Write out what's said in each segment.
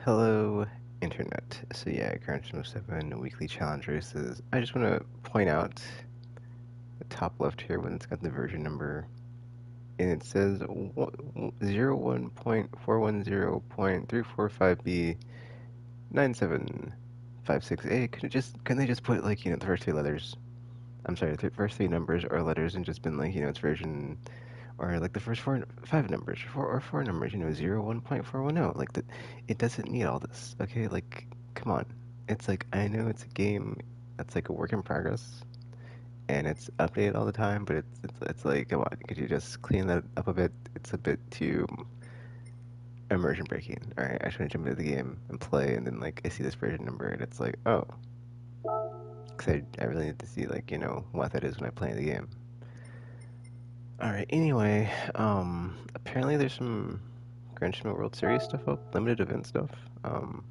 Hello, Internet. So yeah, Gran Turismo 7 weekly challenge races. I just want to point out the top left here when it's got the version number, and it says 01.410.345B 9756A. Couldn't they just put like, the first three letters? I'm sorry, the first three numbers or letters and just been like, it's version or like the first five numbers, four numbers, 01.410. Like it doesn't need all this, okay? Like, come on. It's like I know it's a game that's like a work in progress and it's updated all the time, but it's like, come on, could you just clean that up a bit? It's a bit too immersion breaking. All right, I just want to jump into the game and play, and then like I see this version number, and it's like, oh, because I really need to see like what that is when I play the game. All right. Anyway, apparently there's some Gran Turismo World Series stuff up, limited event stuff. Um,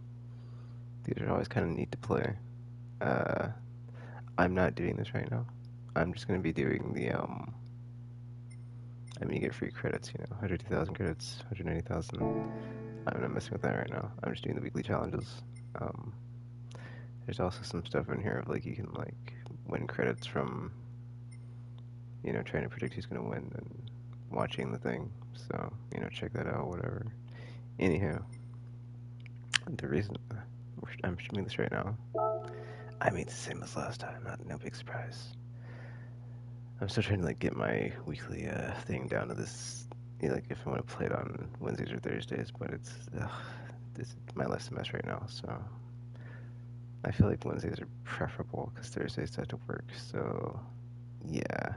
these are always kind of neat to play. Uh, I'm not doing this right now. I'm just gonna be doing the I mean, you get free credits, 102,000 credits, 190,000. I'm not messing with that right now. I'm just doing the weekly challenges. Um, there's also some stuff in here of like you can like win credits from trying to predict who's gonna win and watching the thing. So check that out. Whatever. Anyhow, the reason I'm streaming this right now, I made the same as last time. No big surprise. I'm still trying to like get my weekly thing down to this. Like if I want to play it on Wednesdays or Thursdays, but this my life's a mess right now. So I feel like Wednesdays are preferable because Thursdays have to work. So yeah,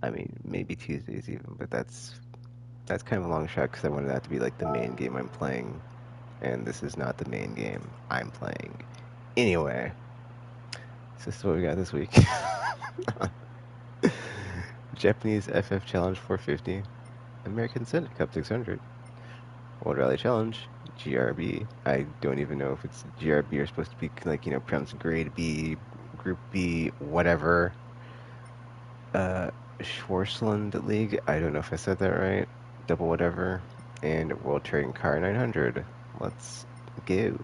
I mean maybe Tuesdays even, but that's kind of a long shot because I wanted that to be like the main game I'm playing, and this is not the main game I'm playing. Anyway, so this is what we got this week. Japanese FF Challenge 450, American Senate Cup 600, World Rally Challenge, GRB. I don't even know if it's GRB or supposed to be like, pronounced grade B, group B, whatever. Schwarzland League. I don't know if I said that right. Double whatever. And World Touring Car 900. Let's go.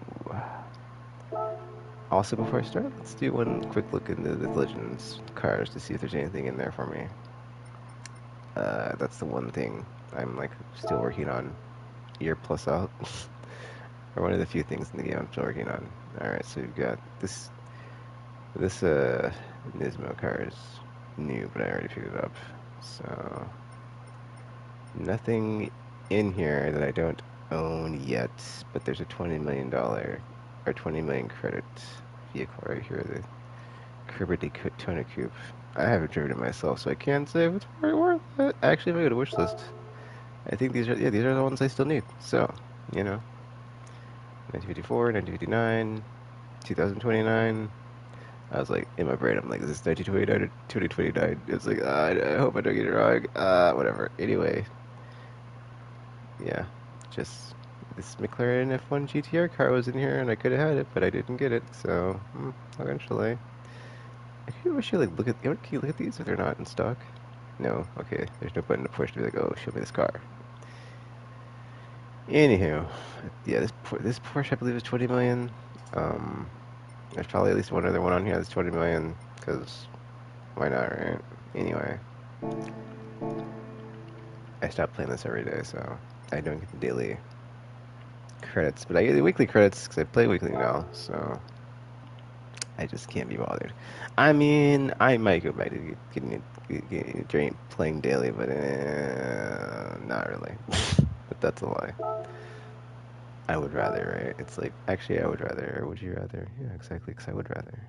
Also, before I start, let's do one quick look into the Legends cars to see if there's anything in there for me. That's the one thing I'm like still working on. Year plus out, or one of the few things in the game I'm still working on. All right, so we've got this Nismo car is new, but I already picked it up. So nothing in here that I don't own yet, but there's a $20 million or 20 million credit vehicle right here, the Kerber Daytona Coupe. I haven't driven it myself, so I can't say if it's very worth it. Actually, if I go to wish list, I think these are the ones I still need. So, you know, 1954, 1959, 2029. I was like, in my brain, I'm like, is this 1929 or 2029? It's like, I hope I don't get it wrong. Whatever. Anyway, yeah, just this McLaren F1 GTR car was in here, and I could have had it, but I didn't get it. So, eventually, I could wish you like look at. Can you look at these if they're not in stock? No. Okay. There's no button to push to be like, oh, show me this car. Anywho, yeah, this Porsche I believe is 20 million. Um, there's probably at least one other one on here that's 20 million, because why not, right? Anyway, I stopped playing this every day, so I don't get the daily credits, but I get the weekly credits because I play weekly now, so I just can't be bothered. I mean, I might go back to playing daily, but not really. But that's a lie. I would rather, right? It's like, actually, I would rather. Or would you rather? Yeah, exactly, because I would rather.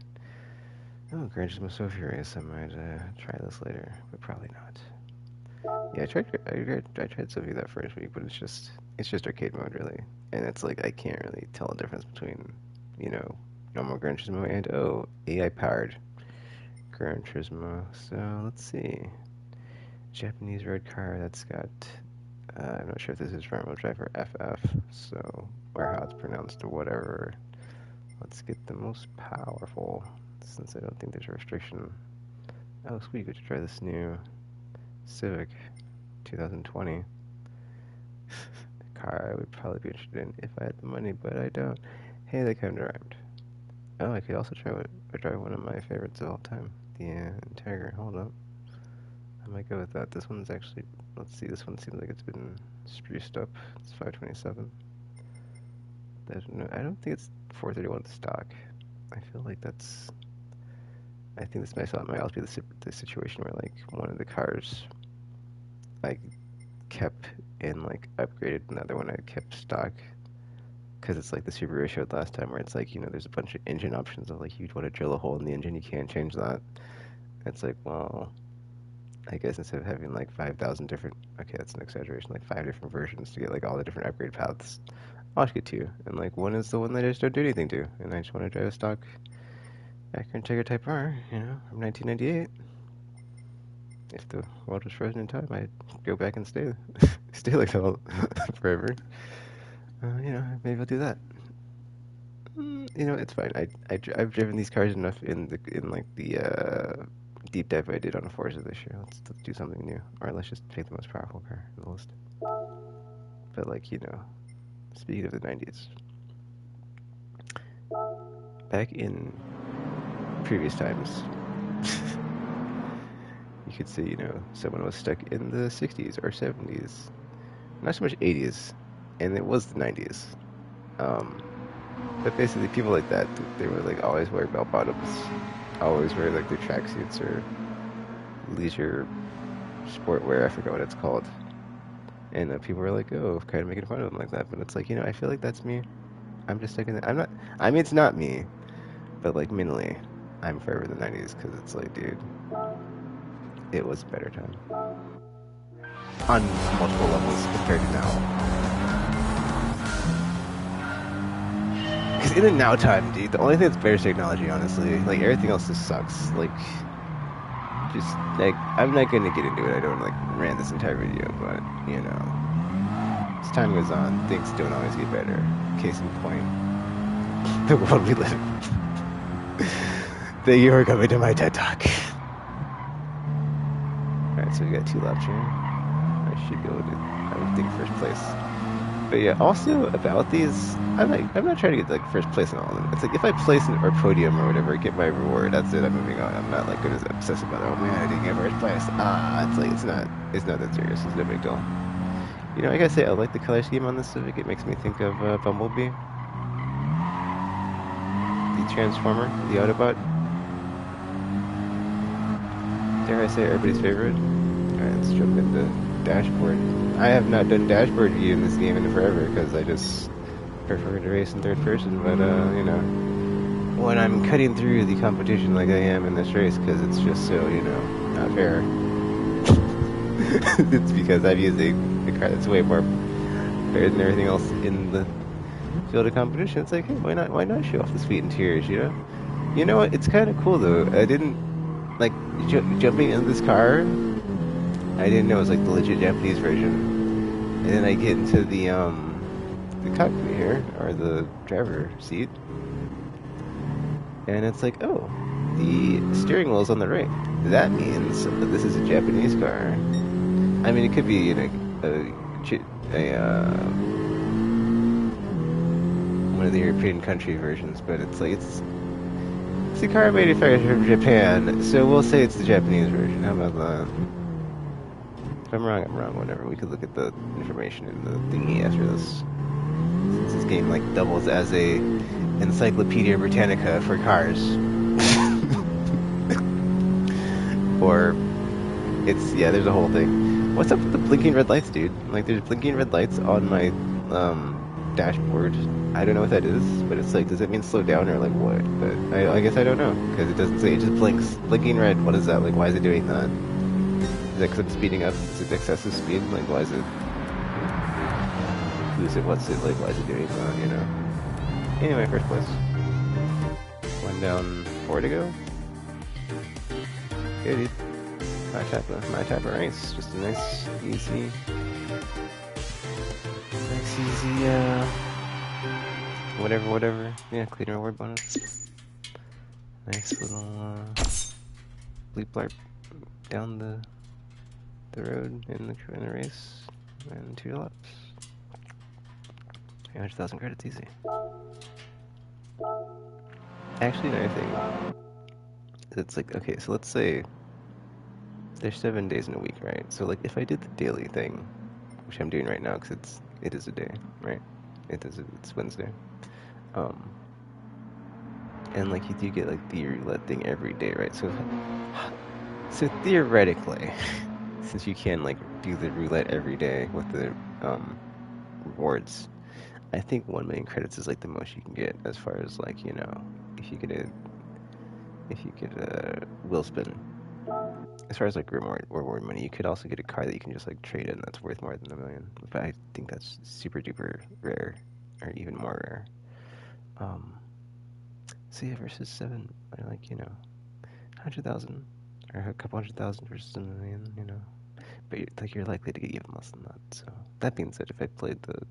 Oh, Gran Turismo so furious. I might try this later, but probably not. Yeah, I tried Sophie that first week, but it's just arcade mode really, and it's like I can't really tell the difference between, you know, normal Gran Turismo and AI powered Gran Turismo. So let's see, Japanese road car that's got. I'm not sure if this is front wheel drive or FF, so or how it's pronounced or whatever. Let's get the most powerful, since I don't think there's a restriction. Oh, sweet, we get to try this new Civic 2020. car I would probably be interested in if I had the money, but I don't. Hey, that kind of rhymed. Oh, I could also drive one of my favorites of all time, the Tiger. Hold up, I might go with that. This one's actually, let's see, this one seems like it's been spruced up. It's 527. I don't think it's 431 stock. I feel like that's. I think this might also be the situation where like one of the cars like kept and like upgraded, another one I kept stock. Because it's like the Subaru I showed last time, where it's like, there's a bunch of engine options of like, you'd want to drill a hole in the engine, you can't change that. It's like, well, I guess instead of having like 5,000 different, okay, that's an exaggeration, like 5 different versions to get like all the different upgrade paths, I'll just get 2. And like one is the one that I just don't do anything to, and I just want to drive a stock Acura Integra Type R, from 1998. If the world was frozen in time, I'd go back and stay like that forever. Maybe I'll do that. It's fine. I've driven these cars enough in like the deep dive I did on a Forza this year. Let's do something new, or let's just take the most powerful car in the list. But like speaking of the 90s, back in previous times, you could say someone was stuck in the 60s or 70s, not so much 80s, and it was the 90s. But basically, people like that, they were like always wearing bell bottoms, always wear like their tracksuits or leisure sport wear. I forgot what it's called. And people were like, "Oh, kind of making fun of them like that." But it's like, I feel like that's me. I'm just like, I'm not. I mean, it's not me, but like mentally, I'm forever in the '90s because it's like, dude, it was a better time on multiple levels compared to now. Because in the now time, dude, the only thing that's better is technology, honestly. Like, everything else just sucks. Like, just, like, I'm not going to get into it. I don't, like, rant this entire video, but, as time goes on, things don't always get better. Case in point, the world we live in. Thank you for coming to my TED Talk. Alright, so we got 2 laps here. I should be able to, I would think, first place. But yeah, also about these, I'm not trying to get like first place in all of them. It's like if I place or podium or whatever, get my reward. That's it. I'm moving on. I'm not like good as obsessed about it. Oh man, I didn't get first place. It's like it's not that serious. It's no big deal. I gotta say I like the color scheme on this Civic. It makes me think of Bumblebee, the Transformer, the Autobot. Dare I say everybody's favorite? Alright, let's jump into dashboard. I have not done dashboard view in this game in forever because I just prefer to race in third person, but when I'm cutting through the competition like I am in this race because it's just so, not fair, it's because I'm using a car that's way more fair than everything else in the field of competition. It's like, hey, why not show off the sweet interiors, You know what, it's kind of cool though. I didn't, like, jumping into this car, I didn't know it was like the legit Japanese version. And then I get into the cockpit here, or the driver seat, and it's like, oh, the steering wheel's on the right. That means that this is a Japanese car. I mean, it could be one of the European country versions, but it's like it's a car manufactured from Japan, so we'll say it's the Japanese version. How about that? If I'm wrong, I'm wrong. Whatever. We could look at the information in the thingy after this. Since this game like doubles as a Encyclopedia Britannica for cars, or there's a whole thing. What's up with the blinking red lights, dude? Like, there's blinking red lights on my dashboard. I don't know what that is, but it's like, does it mean slow down or like what? But I guess I don't know because it doesn't say. It just blinks, blinking red. What is that? Like, why is it doing that? Is that because I'm speeding up? Is it excessive speed? Like, why is it? Who's it? What's it? Like, why is it doing that? Anyway, first place. 1 down, 4 to go. Good, dude. My type of race. Just a nice, easy, whatever. Yeah, clean reward bonus. Nice little bleep blarp down the road in the race, and 2 laps. 300,000 credits easy. Actually, another thing, it's like, okay, so let's say there's 7 days in a week, right? So like, if I did the daily thing, which I'm doing right now, because it is a day, right? It's Wednesday. Um, and like you do get like the roulette thing every day, right? So theoretically, since you can like do the roulette every day with the rewards, I think 1 million credits is like the most you can get as far as like if you get a wheel spin. As far as like reward money, you could also get a car that you can just like trade in that's worth more than 1 million. But I think that's super duper rare, or even more rare. Um, so yeah, versus seven, like 100,000 or a couple 100,000 versus 1 million. But you're likely to get even less than that. So that being said, if I played the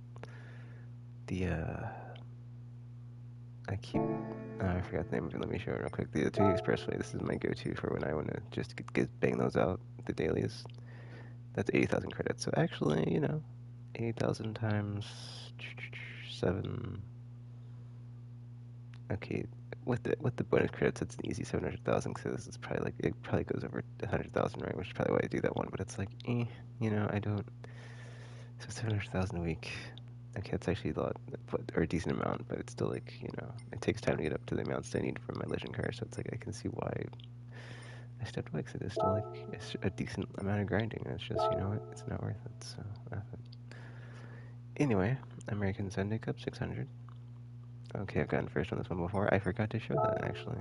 I keep I forgot the name of it. Let me show it real quick. The 2 Expressway. This is my go-to for when I want to just bang those out. The dailies. That's 80,000 credits. So actually, 80,000 times 7. Okay, with the bonus credits, it's an easy 700,000. So this is probably like it probably goes over 100,000, right? Which is probably why I do that one. But it's like, I don't. So 700,000 a week. Okay, that's actually a lot, or a decent amount, but it's still like, it takes time to get up to the amounts I need for my legend car, so it's like, I can see why I stepped away, because it is still like a decent amount of grinding, and it's just, it's not worth it, so, anyway, American Sunday Cup 600. Okay, I've gotten first on this one before. I forgot to show that, actually.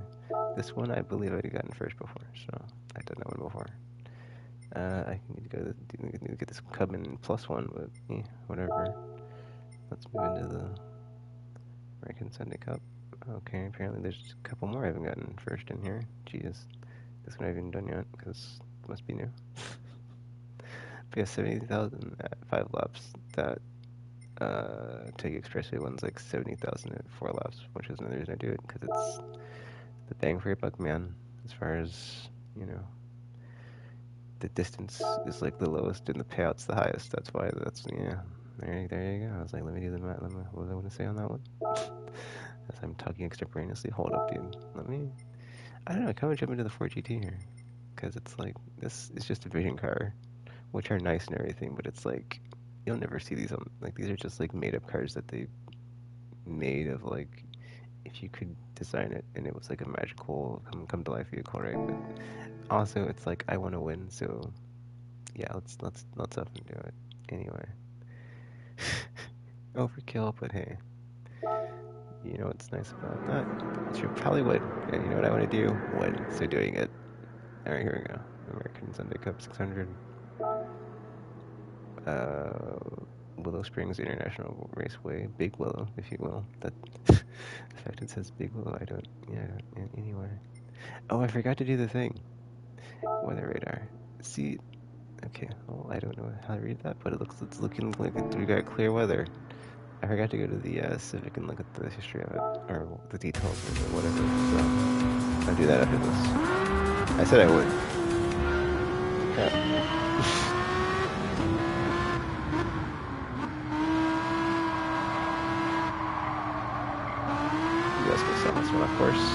This one, I believe I'd gotten first before, so I've done that one before. I need to get this Cubman +1, but, whatever. Let's move into the American Sunday Cup. Okay, apparently there's a couple more I haven't gotten first in here. Jeez. This one I haven't done yet, because it must be new. But yeah, 70,000 at 5 laps. That Tokyo Expressway one's like 70,000 at 4 laps, which is another reason I do it, because it's the bang for your buck, man. As far as, the distance is like the lowest and the payout's the highest. That's why yeah. There you go. I was like, let me do the math. What was I going to say on that one? As I'm talking extemporaneously. Hold up, dude. I don't know, I kind of jump into the 4GT here. Because it's like, this is just a vision car, which are nice and everything, but it's like, you'll never see these on, like, these are just like made up cars that they made of like, if you could design it and it was like a magical come to life vehicle, right? But also, it's like, I want to win, so yeah, let's up and do it. Anyway. Overkill, but hey. You know what's nice about that? It should probably would. And you know what I want to do? Would. So doing it. Alright, here we go. American Sunday Cup 600. Willow Springs International Raceway. Big Willow, if you will. That the fact it says Big Willow, I don't. Anyway. Oh, I forgot to do the thing. Weather radar. See. Okay. Well, I don't know how to read that, but it's looking like we got clear weather. I forgot to go to the Civic and look at the history of it, or the details of it, whatever, so I'll do that after this. I said I would. Yeah. You guys can sell this one, of course.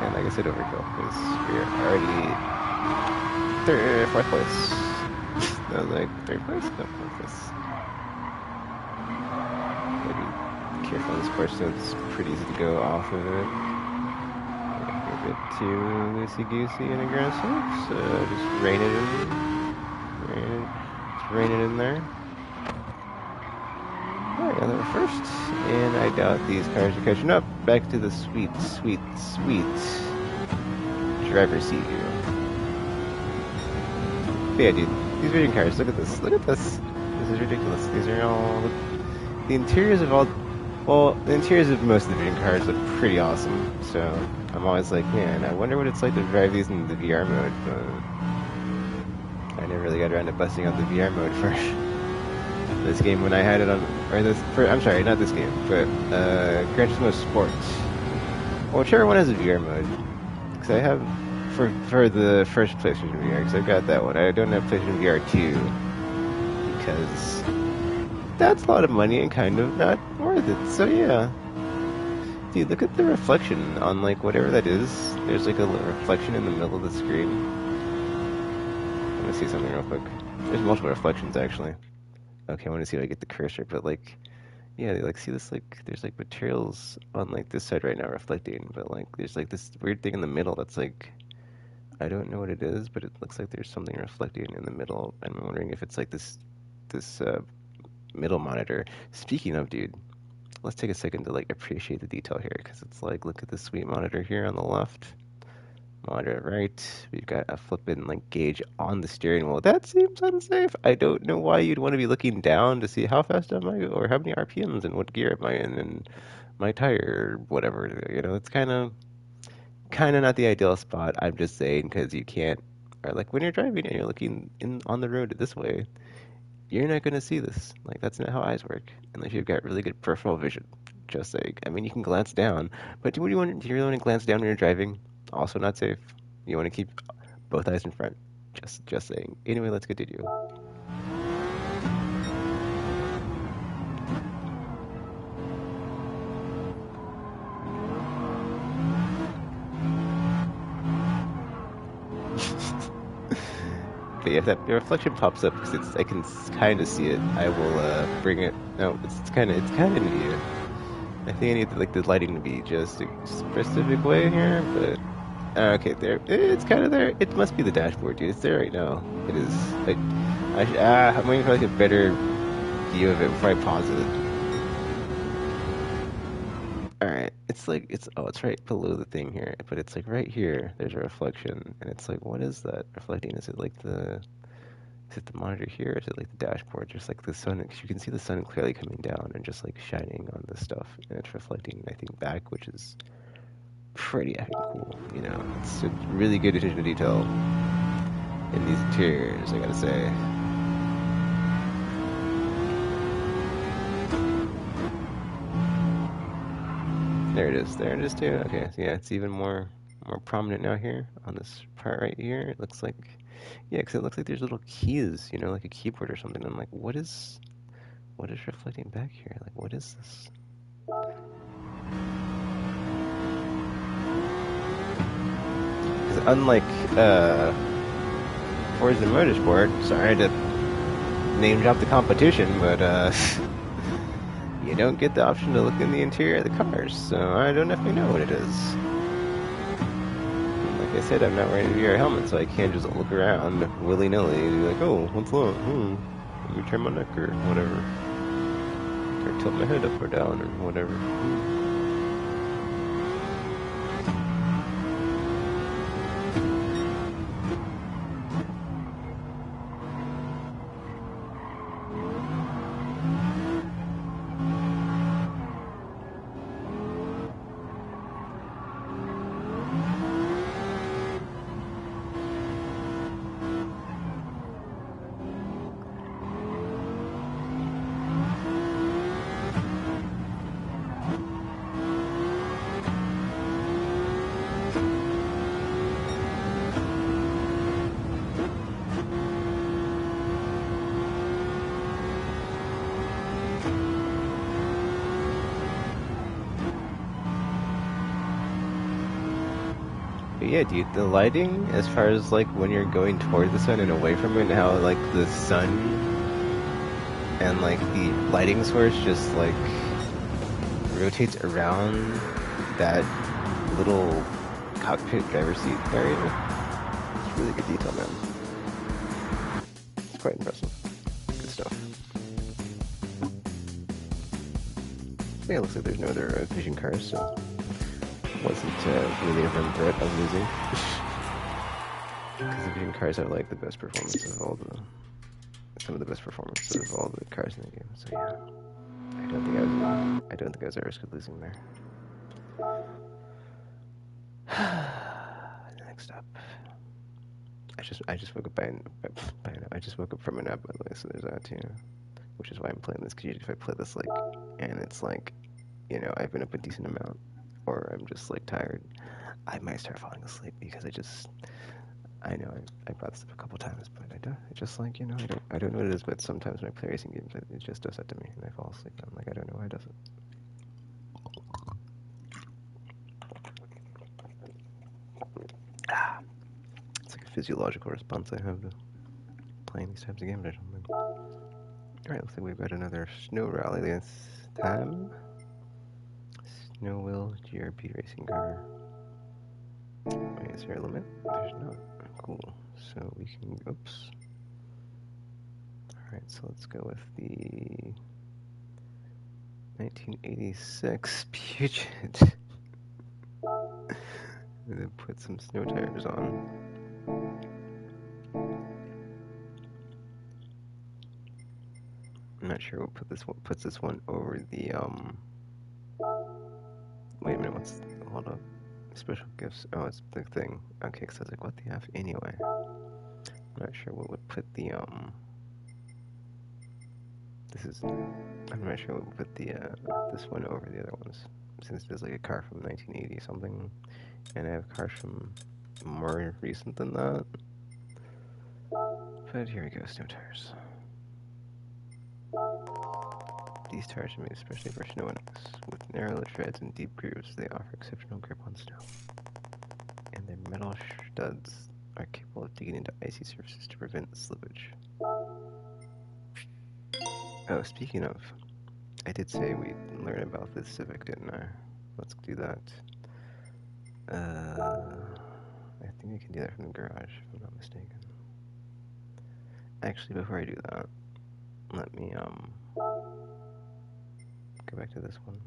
And like I said, overkill, because we're already 4th place. I was like, 3rd place? No, 4th place. Gotta be careful on this course, so it's pretty easy to go off of it. A bit too loosey-goosey and aggressive, so just rein it in. Just rein it in there. Alright, now that we're first, and I doubt these cars are catching up. Back to the sweet driver's seat view. But yeah, dude, these vision cars, look at this. This is ridiculous. These are all... The interiors of the interiors of most of the vision cars look pretty awesome, so I'm always like, man, I wonder what it's like to drive these in the VR mode, but I never really got around to busting out the VR mode for this game when I had it on, I'm sorry, not this game, but Gran Turismo Sports. Well, whichever one has a VR mode, because I have, for the first PlayStation VR, because I've got that one. I don't have PlayStation VR 2 because that's a lot of money and kind of not worth it. So yeah, dude, look at the reflection on like whatever that is. There's like a little reflection in the middle of the screen. I want to see something real quick. There's multiple reflections actually. Okay, I want to see if I get the cursor, but like, yeah, like see this like there's like materials on like this side right now reflecting, but like there's like this weird thing in the middle that's like I don't know what it is, but it looks like there's something reflecting in the middle. I'm wondering if it's like this middle monitor. Speaking of, dude, let's take a second to like appreciate the detail here, because it's like look at this sweet monitor here on the left. Monitor right. We've got a flipping like gauge on the steering wheel. That seems unsafe. I don't know why you'd want to be looking down to see how fast am I or how many RPMs and what gear am I in and my tire or whatever. You know, it's kind of not the ideal spot. I'm just saying because you can't, or like when you're driving and you're looking in on the road this way, you're not gonna see this. Like that's not how eyes work unless you've got really good peripheral vision. Just saying. I mean, you can glance down, but do you really want to glance down when you're driving? Also not safe. You want to keep both eyes in front. Just saying. Anyway, let's continue. But yeah, if that reflection pops up, because I can kind of see it, I will bring it. No, it's kind of neat. I think I need like the lighting to be just a specific way here, but okay, there. It's kind of there. It must be the dashboard, dude. It's there right now. It is. I'm waiting for like a better view of it before I pause it. All right, it's like it's right below the thing here, but it's like right here. There's a reflection, and it's like, what is that reflecting? Is it the monitor here? Or is it like the dashboard? Just like the sun, because you can see the sun clearly coming down and just like shining on this stuff, and it's reflecting, I think, back, which is pretty effing cool. You know, it's a really good attention to detail in these interiors, I gotta say. There it is. There it is too. Okay, so yeah, it's even more prominent now here on this part right here. It looks like, yeah, because it looks like there's little keys, you know, like a keyboard or something. I'm like, what is reflecting back here? Like, what is this? Because unlike Forza Motorsport, sorry to name drop the competition, but you don't get the option to look in the interior of the cars, so I don't definitely know what it is. Like I said, I'm not wearing a VR helmet, so I can't just look around willy-nilly and be like, oh, what's that? Let me turn my neck or whatever. Or tilt my head up or down or whatever. But yeah, dude, the lighting, as far as like when you're going toward the sun and away from it, and how like the sun and like the lighting source just like rotates around that little cockpit driver's seat area. It's really good detail, man. It's quite impressive. Good stuff. Yeah, it looks like there's no other vision cars, so wasn't really a firm threat of losing. Because the vision cars have like the best performance of all some of the best performance of all the cars in the game. So yeah, I don't think I was at risk of losing there. Next up, I just woke up I just woke up from a nap, by the way, so there's that too. Which is why I'm playing this, because if I play this like, and it's like, you know, I've been up a decent amount, or I'm just like tired, I might start falling asleep because I know I brought this up a couple times, but I just like, I don't know what it is, but sometimes when I play racing games, it just does that to me, and I fall asleep. I'm like, I don't know why it does it. It's like a physiological response I have to playing these types of games or something. Alright, looks like we've got another snow rally this time. Snow Wheel GRP racing car. Wait, is there a limit? There's not. Cool. So we can, oops. Alright, so let's go with the 1986 Puget. And then put some snow tires on. I'm not sure what puts this one over the wait a minute, hold up. Special gifts. Oh, it's the thing. Okay, because I was like, what the F? Anyway. I'm not sure what would put the I'm not sure what would put the this one over the other ones, since there's like a car from 1980 something, and I have cars from more recent than that. But here we go, snow tires. These tires are made especially for snow and ice. With narrow treads and deep grooves, they offer exceptional grip on snow. And their metal studs are capable of digging into icy surfaces to prevent slippage. Oh, speaking of, I did say we'd learn about the Civic, didn't I? Let's do that. I think I can do that from the garage, if I'm not mistaken. Actually, before I do that, let me go back to this one.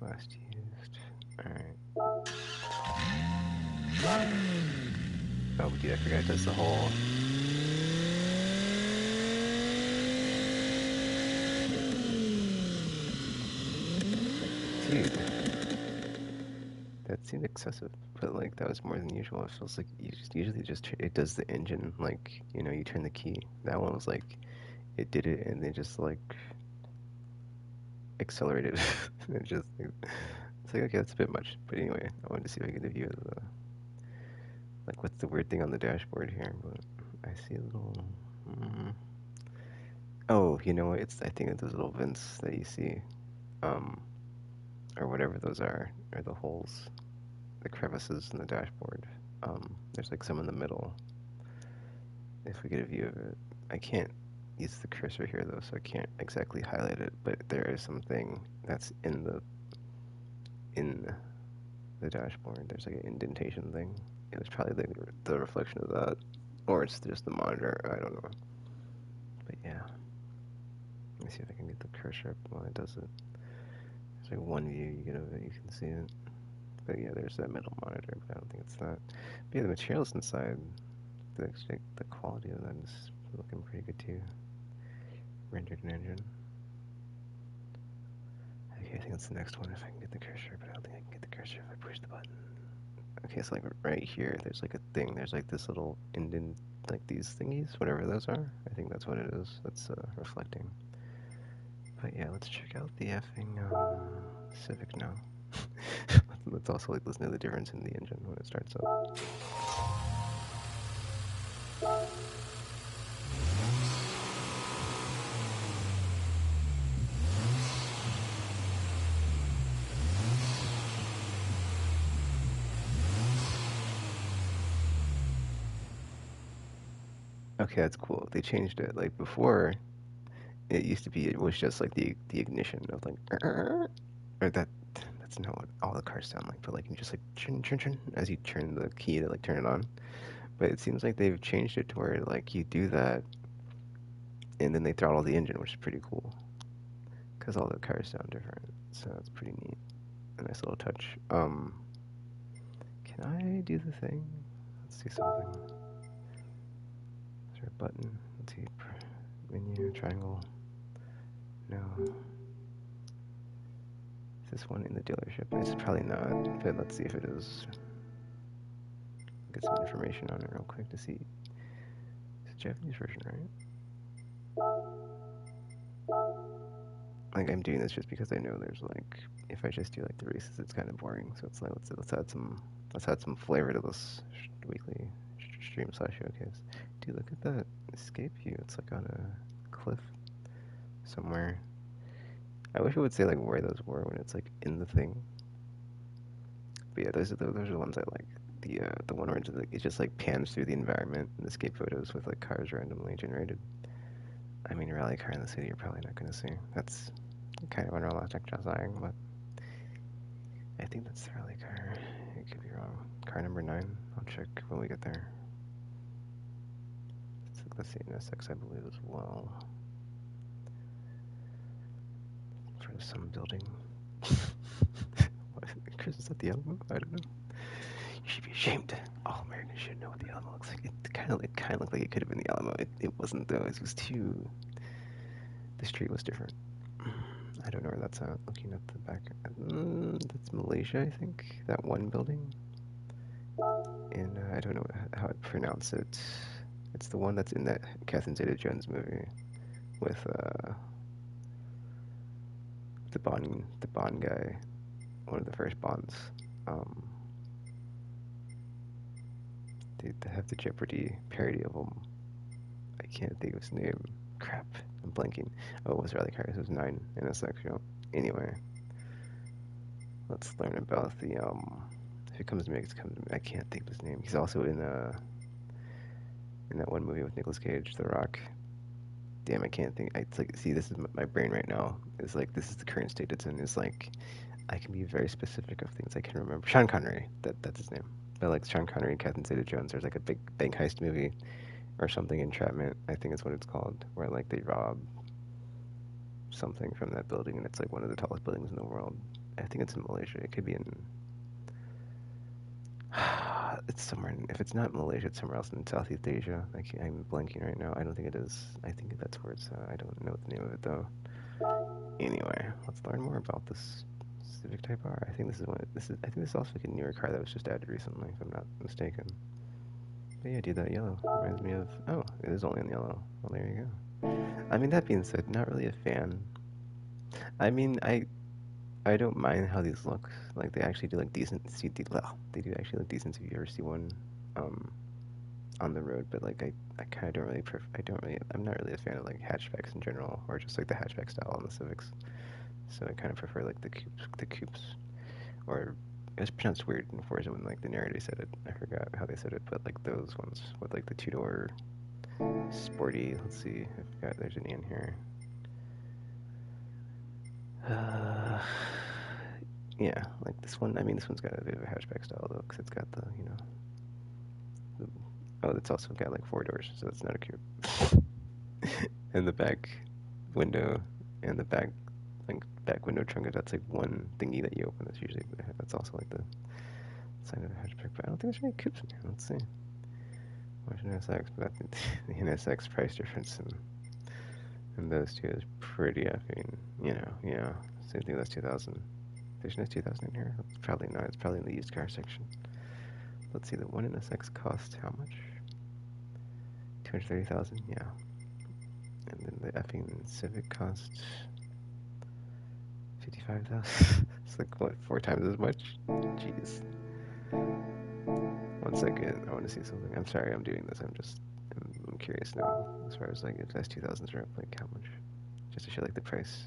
Last used. Alright. Oh, dude, I forgot it does the whole... Dude. That seemed excessive, but like that was more than usual. It feels like usually just it does the engine, like, you turn the key. That one was like, it did it and then just like accelerated. It just, it's like, okay, that's a bit much. But anyway, I wanted to see if I could view the, like, what's the weird thing on the dashboard here, but I see a little, oh, you know what, I think it's those little vents that you see, um, or whatever those are the holes, the crevices in the dashboard. There's like some in the middle. If we get a view of it, I can't use the cursor here though, so I can't exactly highlight it, but there is something that's in the dashboard. There's like an indentation thing. It was probably the reflection of that, or it's just the monitor. I don't know. But yeah, let me see if I can get the cursor up while it does it. There's like one view you get of it, you can see it. But yeah, there's that middle monitor, but I don't think it's that. But yeah, the materials inside, the quality of that is looking pretty good too. Rendered in engine. Okay, I think that's the next one if I can get the cursor, but I don't think I can get the cursor if I push the button. Okay, so like right here, there's like a thing. There's like this little indent, like these thingies, whatever those are. I think that's what it is. That's reflecting. But yeah, let's check out the effing Civic now. Let's also like listen to the difference in the engine when it starts up. Okay, that's cool. They changed it. Like before, it used to be it was just like the ignition of like, or that's not what all the cars sound like. But like you just like churn as you turn the key to like turn it on. But it seems like they've changed it to where like you do that, and then they throttle the engine, which is pretty cool. Because all the cars sound different, so that's pretty neat. A nice little touch. Can I do the thing? Let's do something. Is there a button? Let's see. Menu, triangle. No. Is this one in the dealership? It's probably not, but let's see if it is. Get some information on it real quick to see. It's a Japanese version, right? Like I'm doing this just because I know there's like if I just do like the races, it's kind of boring. So it's like let's add some flavor to this weekly stream slash showcase. Dude, look at that escape view. It's like on a cliff somewhere. I wish it would say like where those were when it's like in the thing. But yeah, those are the ones I like. The one where it's like, it just like pans through the environment and escape photos with like cars randomly generated. I mean, a rally car in the city you're probably not gonna see. That's kind of unrealistic design, but I think that's the rally car. It could be wrong. Car number 9. I'll check when we get there. Let's see an SX, I believe, as well. For some building. Chris, is that the Alamo? I don't know. You should be ashamed. All Americans should know what the Alamo looks like. It kind of looked like it could have been the Alamo. It wasn't though. It was too. The street was different. I don't know where that's at. Looking at the back, that's Malaysia, I think. That one building. And I don't know how I pronounce it. It's the one that's in that Catherine Zeta-Jones movie with the Bond guy, one of the first Bonds. Um, they have the Jeopardy parody of him. I can't think of his name. Crap, I'm blanking. Oh, it was Riley Cars. It was 9 in a section. Anyway, let's learn about the If it comes to me, it comes to me. I can't think of his name. He's also in that one movie with Nicolas Cage, The Rock. Damn, I can't think. It's like, see, this is my brain right now. It's like this is the current state it's in. It's like I can be very specific of things I can remember. Sean Connery, that's his name. But like Sean Connery and Catherine Zeta-Jones, there's like a big bank heist movie or something, Entrapment, I think is what it's called, where like they rob something from that building, and it's like one of the tallest buildings in the world. I think it's in Malaysia. It could be in. It's somewhere. If it's not Malaysia, it's somewhere else in Southeast Asia. I'm blanking right now. I don't think it is. I think that's where it's. I don't know the name of it though. Anyway, let's learn more about this Civic Type R. I think this is one. This is. I think this is also like a newer car that was just added recently, if I'm not mistaken. But yeah, dude, that yellow reminds me of. Oh, it is only in yellow. Well, there you go. I mean, that being said, not really a fan. I mean, I don't mind how these look. Like they actually do like decent. They do actually look decent if you ever see one um, on the road. But like I kind of don't really. I don't really. I'm not really a fan of like hatchbacks in general, or just like the hatchback style on the Civics. So I kind of prefer like the coupes, or it's pronounced weird in Forza when like the narrator said it. I forgot how they said it, but like those ones with like the two-door sporty. Let's see. I've got there's an in here. Uh, yeah, like this one. I mean, this one's got a bit of a hatchback style though, because it's got the, oh, it's also got like 4 doors, so it's not a coupe. And the back window and the back window trunk, that's like one thingy that you open. That's also like the sign of a hatchback. But I don't think there's any coupes in here. Let's see. Watch an SX, but the NSX price difference in those two is pretty effing. Yeah. Same thing. That's 2000. There's no 2000 in here. It's probably not. It's probably in the used car section. Let's see. The one NSX cost how much? 230,000. Yeah. And then the effing Civic cost 55,000. It's like what, 4 times as much? Jeez. 1 second. I want to see something. I'm sorry. I'm doing this. I'm curious now. As far as like if that's 2000s are up, like how much? Just to show like the price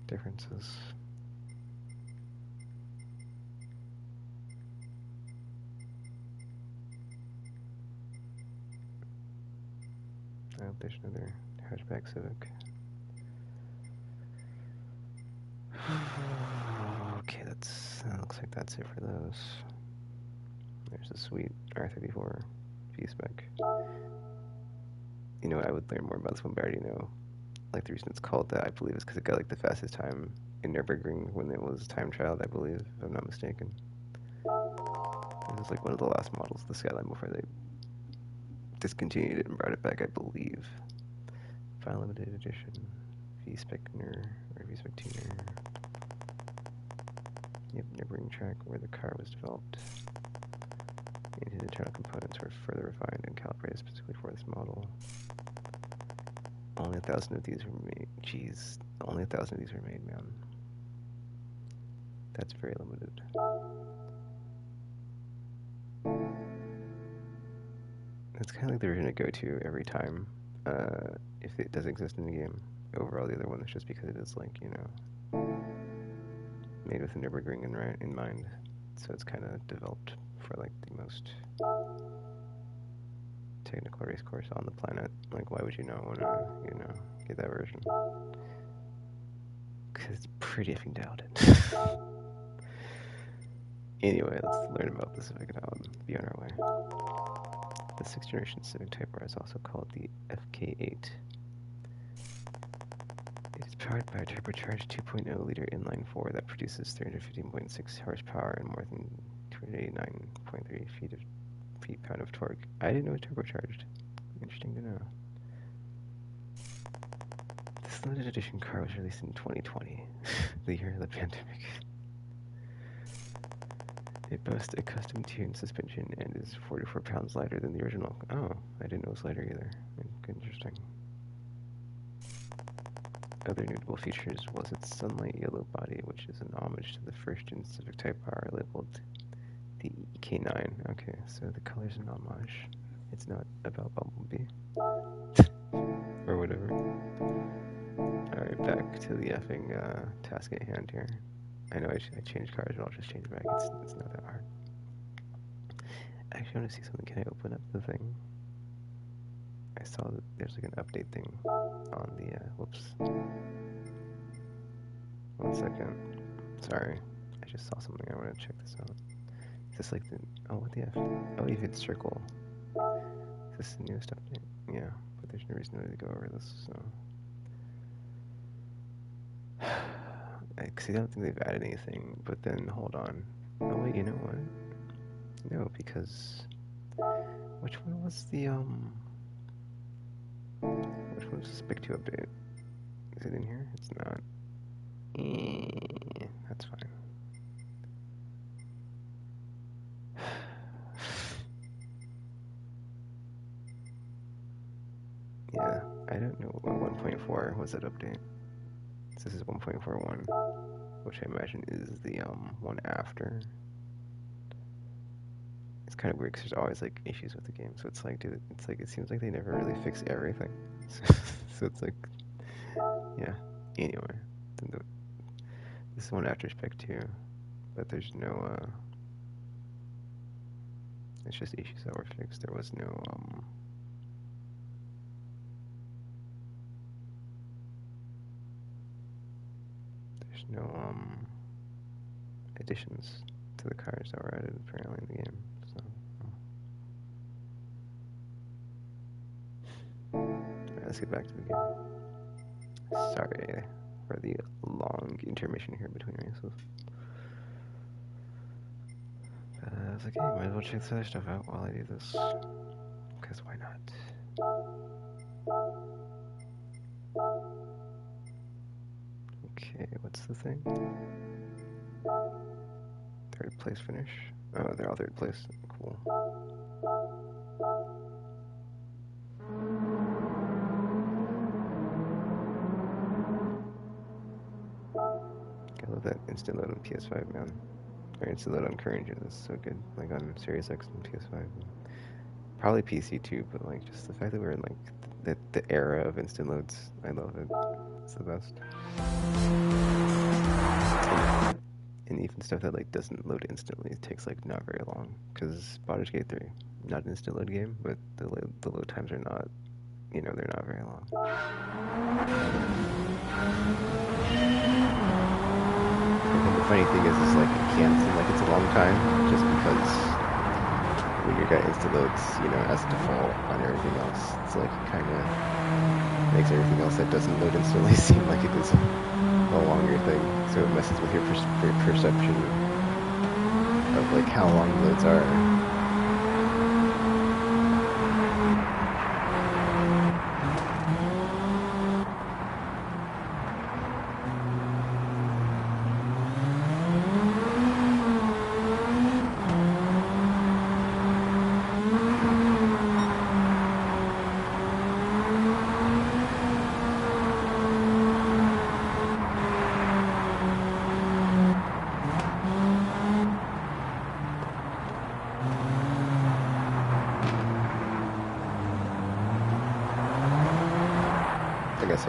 differences. Oh, there's another hatchback Civic. Okay, that looks like that's it for those. There's a sweet R34 V-Spec. I would learn more about this one, but I already know. Like the reason it's called that, I believe, is because it got like the fastest time in Nürburgring when it was time trialed, I believe, if I'm not mistaken. It was like one of the last models of the Skyline before they discontinued it and brought it back, I believe. Final limited edition V-Spec or V-Spec tuner. Yep, Nürburgring track where the car was developed. And his internal components were further refined and calibrated specifically for this model. Only 1,000 of these were made. Jeez, Only 1,000 of these are made, man. That's very limited. It's kind of like the version I go to every time, if it does exist in the game. Over all the other ones, just because it is like, you know, made with the Nürburgring in mind. So it's kind of developed for like the most technical race course on the planet. Like, why would you not want to, you know, get that version? Because it's pretty effing doubted. Anyway, let's learn about the Civic now and be on our way. The 6th generation Civic Type R is also called the FK8. It is powered by a turbocharged 2.0 liter inline 4 that produces 315.6 horsepower and more than 289.3 feet-pound of torque. I didn't know it was turbocharged. Interesting to know. This limited edition car was released in 2020, the year of the pandemic. It boasts a custom tuned suspension and is 44 pounds lighter than the original. Oh, I didn't know it was lighter either. Interesting. Other notable features was its sunlight yellow body, which is an homage to the first-gen Civic Type R labeled the EK9. Okay, so the color's an homage. It's not about Bumblebee. Or whatever. Alright, back to the effing task at hand here. I know I changed cars, but I'll just change it back. It's not that hard. Actually, I want to see something. Can I open up the thing? I saw that there's like an update thing on the, whoops. 1 second. Sorry. I just saw something. I want to check this out. Is this like the, oh, what the F? Oh, you hit circle. Is this the newest update? Yeah, but there's no reason really to go over this, so. Because I don't think they've added anything, but then, hold on. Oh, wait, you know what? No, because... Which one was the, Which one was the Spec 2 update? Is it in here? It's not. That's fine. Yeah, I don't know what 1.4 was that update. So this is 1.41, which I imagine is the one after. It's kind of weird because there's always like issues with the game, so it's like, dude, it's like it seems like they never really fix everything. So it's like, yeah. Anyway, this is one after Spec 2, but there's no. It's just issues that were fixed. There was no There's no additions to the cars that were added apparently in the game. So alright, let's get back to the game. Sorry for the long intermission here between races. I was like, hey, might as well check this other stuff out while I do this. Because why not? Okay, what's the thing? 3rd place finish? Oh, they're all 3rd place. Cool. I love that instant load on PS5, man. Or instant load on current gen is so good. Like on Series X and PS5. Probably PC too, but like just the fact that we're in like the era of instant loads, I love it. It's the best. And even stuff that like doesn't load instantly, it takes like not very long. Because Baldur's Gate 3, not an instant load game, but the load times are not, you know, they're not very long. And the funny thing is like it can seem like it's a long time, just because when your guy instant loads, you know, as default on everything else, it's like it kind of makes everything else that doesn't load instantly seem like it is a longer thing. So it messes with your perception of like how long loads are.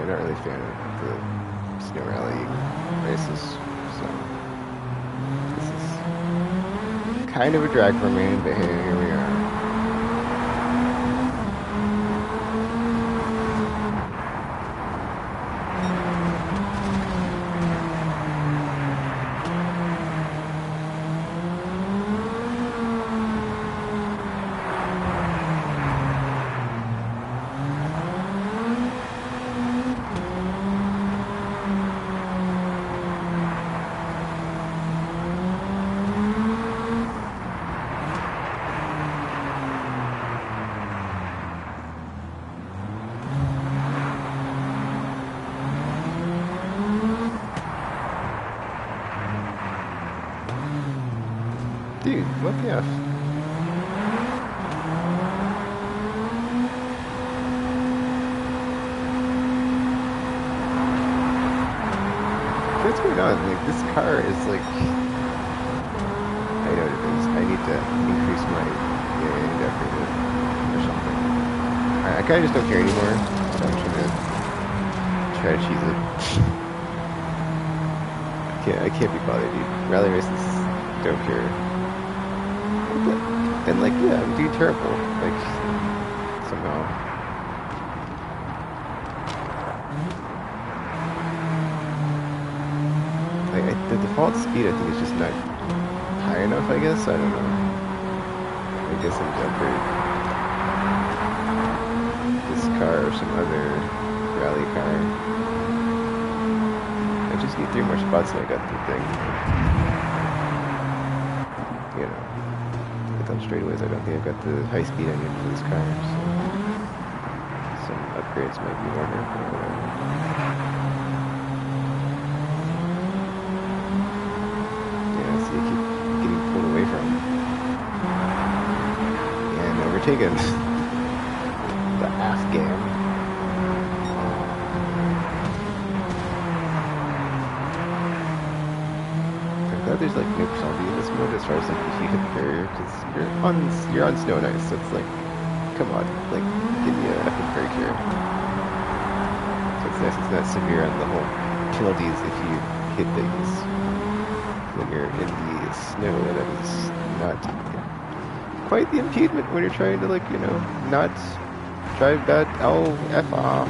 I'm not really a fan of the snow rally races, so this is kind of a drag for me, but hey, here we are. Dude, what the F? What's going on? Like, this car is like... I know what it is. I need to increase my effort or something. I kind of just don't care anymore, so I'm just gonna try to cheese it. I can't be bothered, dude. Rally races don't care. And like, yeah, I'm doing terrible. Like, somehow. Like, the default speed, I think, is just not high enough, I guess. I don't know. I guess I'm gonna upgrade this car or some other rally car. I just need 3 more spots and I got the thing. You know. On straightaways, I don't think I've got the high speed I need for this car, so some upgrades might be in order, but whatever. Yeah, see, I keep getting pulled away from and overtaken. The Afghan. There's like no penalty in this mode as far as like if you hit the barrier, because you're on snow and ice, so it's like, come on, like give me a effing break here. So it's nice it's not severe on the whole penalties if you hit things when you're in the snow. That is not quite the impediment when you're trying to, like, you know, not drive that F off.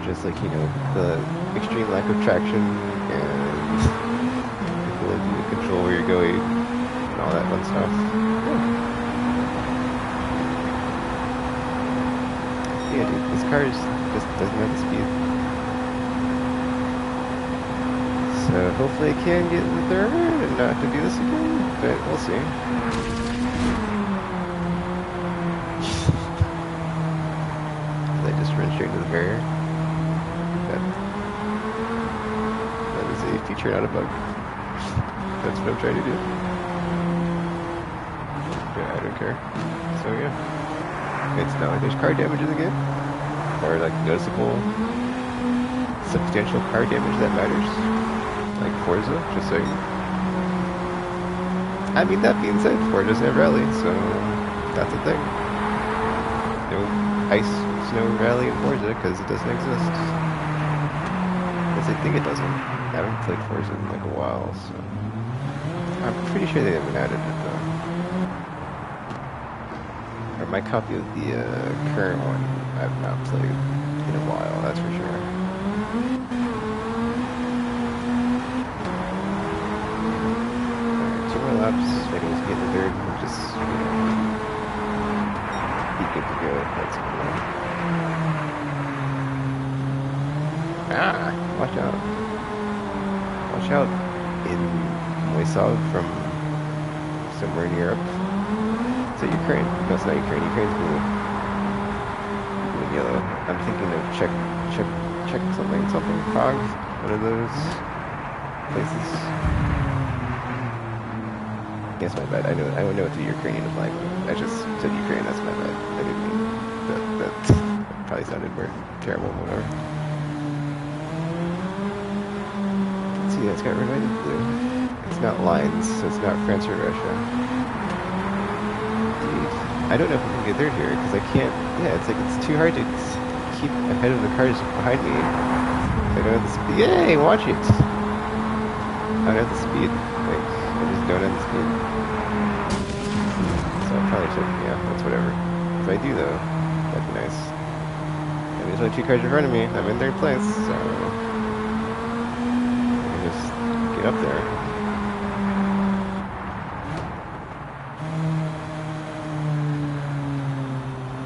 Just like, you know, the extreme lack of traction and the ability to control where you're going and all that fun stuff. Yeah, dude, this car just doesn't have the speed. So hopefully I can get in the third and not have to do this again, but we'll see. Did I just run straight into the barrier? That is a feature, not a bug. That's what I'm trying to do. But I don't care. So yeah. It's not like there's car damage in the game. Or like noticeable, substantial car damage that matters. Like Forza, just saying. I mean, that being said, Forza doesn't have rally, so that's a thing. No ice, snow rally in Forza because it doesn't exist. I think it doesn't. I haven't played Forza in like a while, so I'm pretty sure they haven't added it though. Or my copy of the current one I've not played in a while, that's for sure. Alright, 2 more laps. I need to get in the third and just, you know, be good to go. That's cool. Ah, watch out. Watch out in Moisov from somewhere in Europe. Is that Ukraine? No, it's not Ukraine. Ukraine's blue. Blue and yellow. I'm thinking of Czech something, Prague. One of those places. Yes, my bad. I don't know what the Ukrainian flag means. I just said Ukraine, that's my bad. I didn't mean that probably sounded weird, terrible, whatever. See, that's got red, white, and blue. It's not lines, so it's not France or Russia. Dude. I don't know if I'm gonna get third here because I can't. Yeah, it's like it's too hard to keep ahead of the cars behind me. I don't have the speed. Yay, watch it. I don't have the speed. Like I just don't have the speed. So I probably should. Yeah, that's whatever. If I do though, that'd be nice. I mean, there's only two cars in front of me. I'm in third place, so I can just get up there.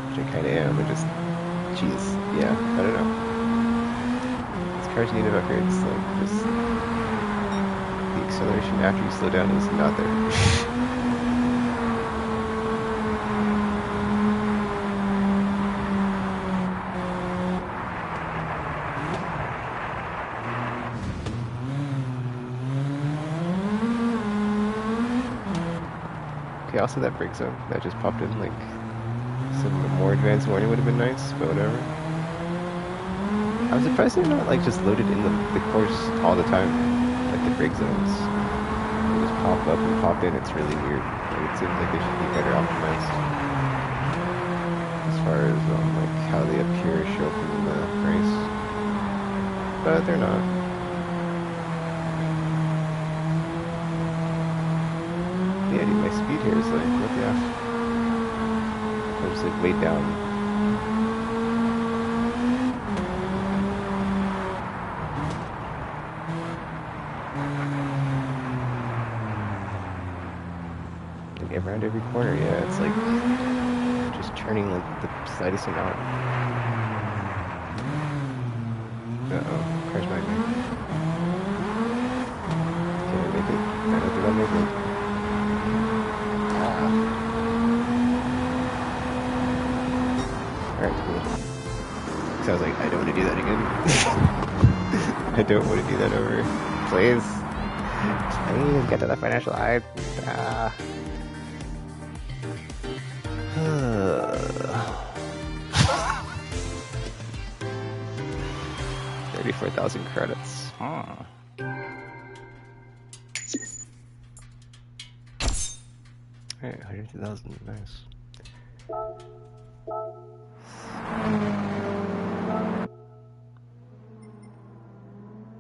Which I kind of am. I just, jeez, yeah, I don't know. These cars need upgrades. Like just the acceleration after you slow down is not there. Okay, also that brake zone that just popped in, like, some more advanced warning would have been nice, but whatever. I'm surprised they're not, like, just loaded in the course all the time, like the brake zones. They just pop up and pop in, it's really weird. Like, it seems like they should be better optimized. As far as, like, how they appear, show up in the race. But they're not. Yeah, dude, my speed here is like, what the F? I'm just like way down. Like around every corner, yeah, it's like just turning like the slightest amount. Uh-oh, crash behind me. Can I make it? I don't think I'll make it. Alright, cool. So I was like, I don't want to do that again. I don't want to do that over. Please. Please get to the finish line. 34,000 credits. Alright, 102,000, nice.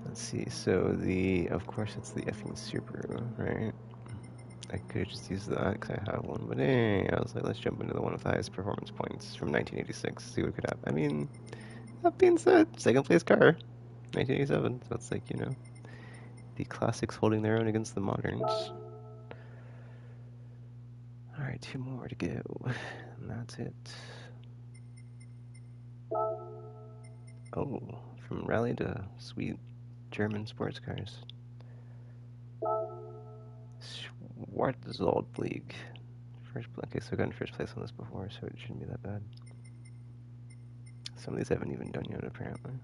Let's see, so of course it's the effing Subaru, right? I could have just used that because I have one, but hey, I was like, let's jump into the one with the highest performance points from 1986, see what could happen. I mean, that being said, second place car, 1987, so it's like, you know, the classics holding their own against the moderns. Alright, 2 more to go, and that's it. Oh, from rally to sweet German sports cars. Schwarzwald League. Okay, so I got in first place on this before, so it shouldn't be that bad. Some of these I haven't even done yet, apparently.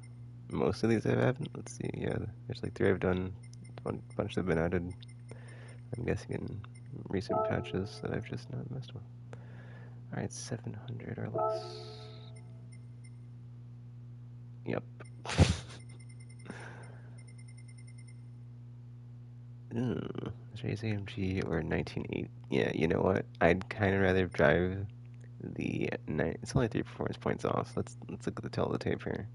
Most of these I haven't. Let's see, yeah, there's like 3 I've done. A bunch that have been added, I'm guessing, in recent patches that I've just not messed with. Alright, 700 or less. Yep. Race AMG or 1980. Yeah, you know what? I'd kind of rather drive the it's only 3 performance points off. Let's look at the tail of the tape here.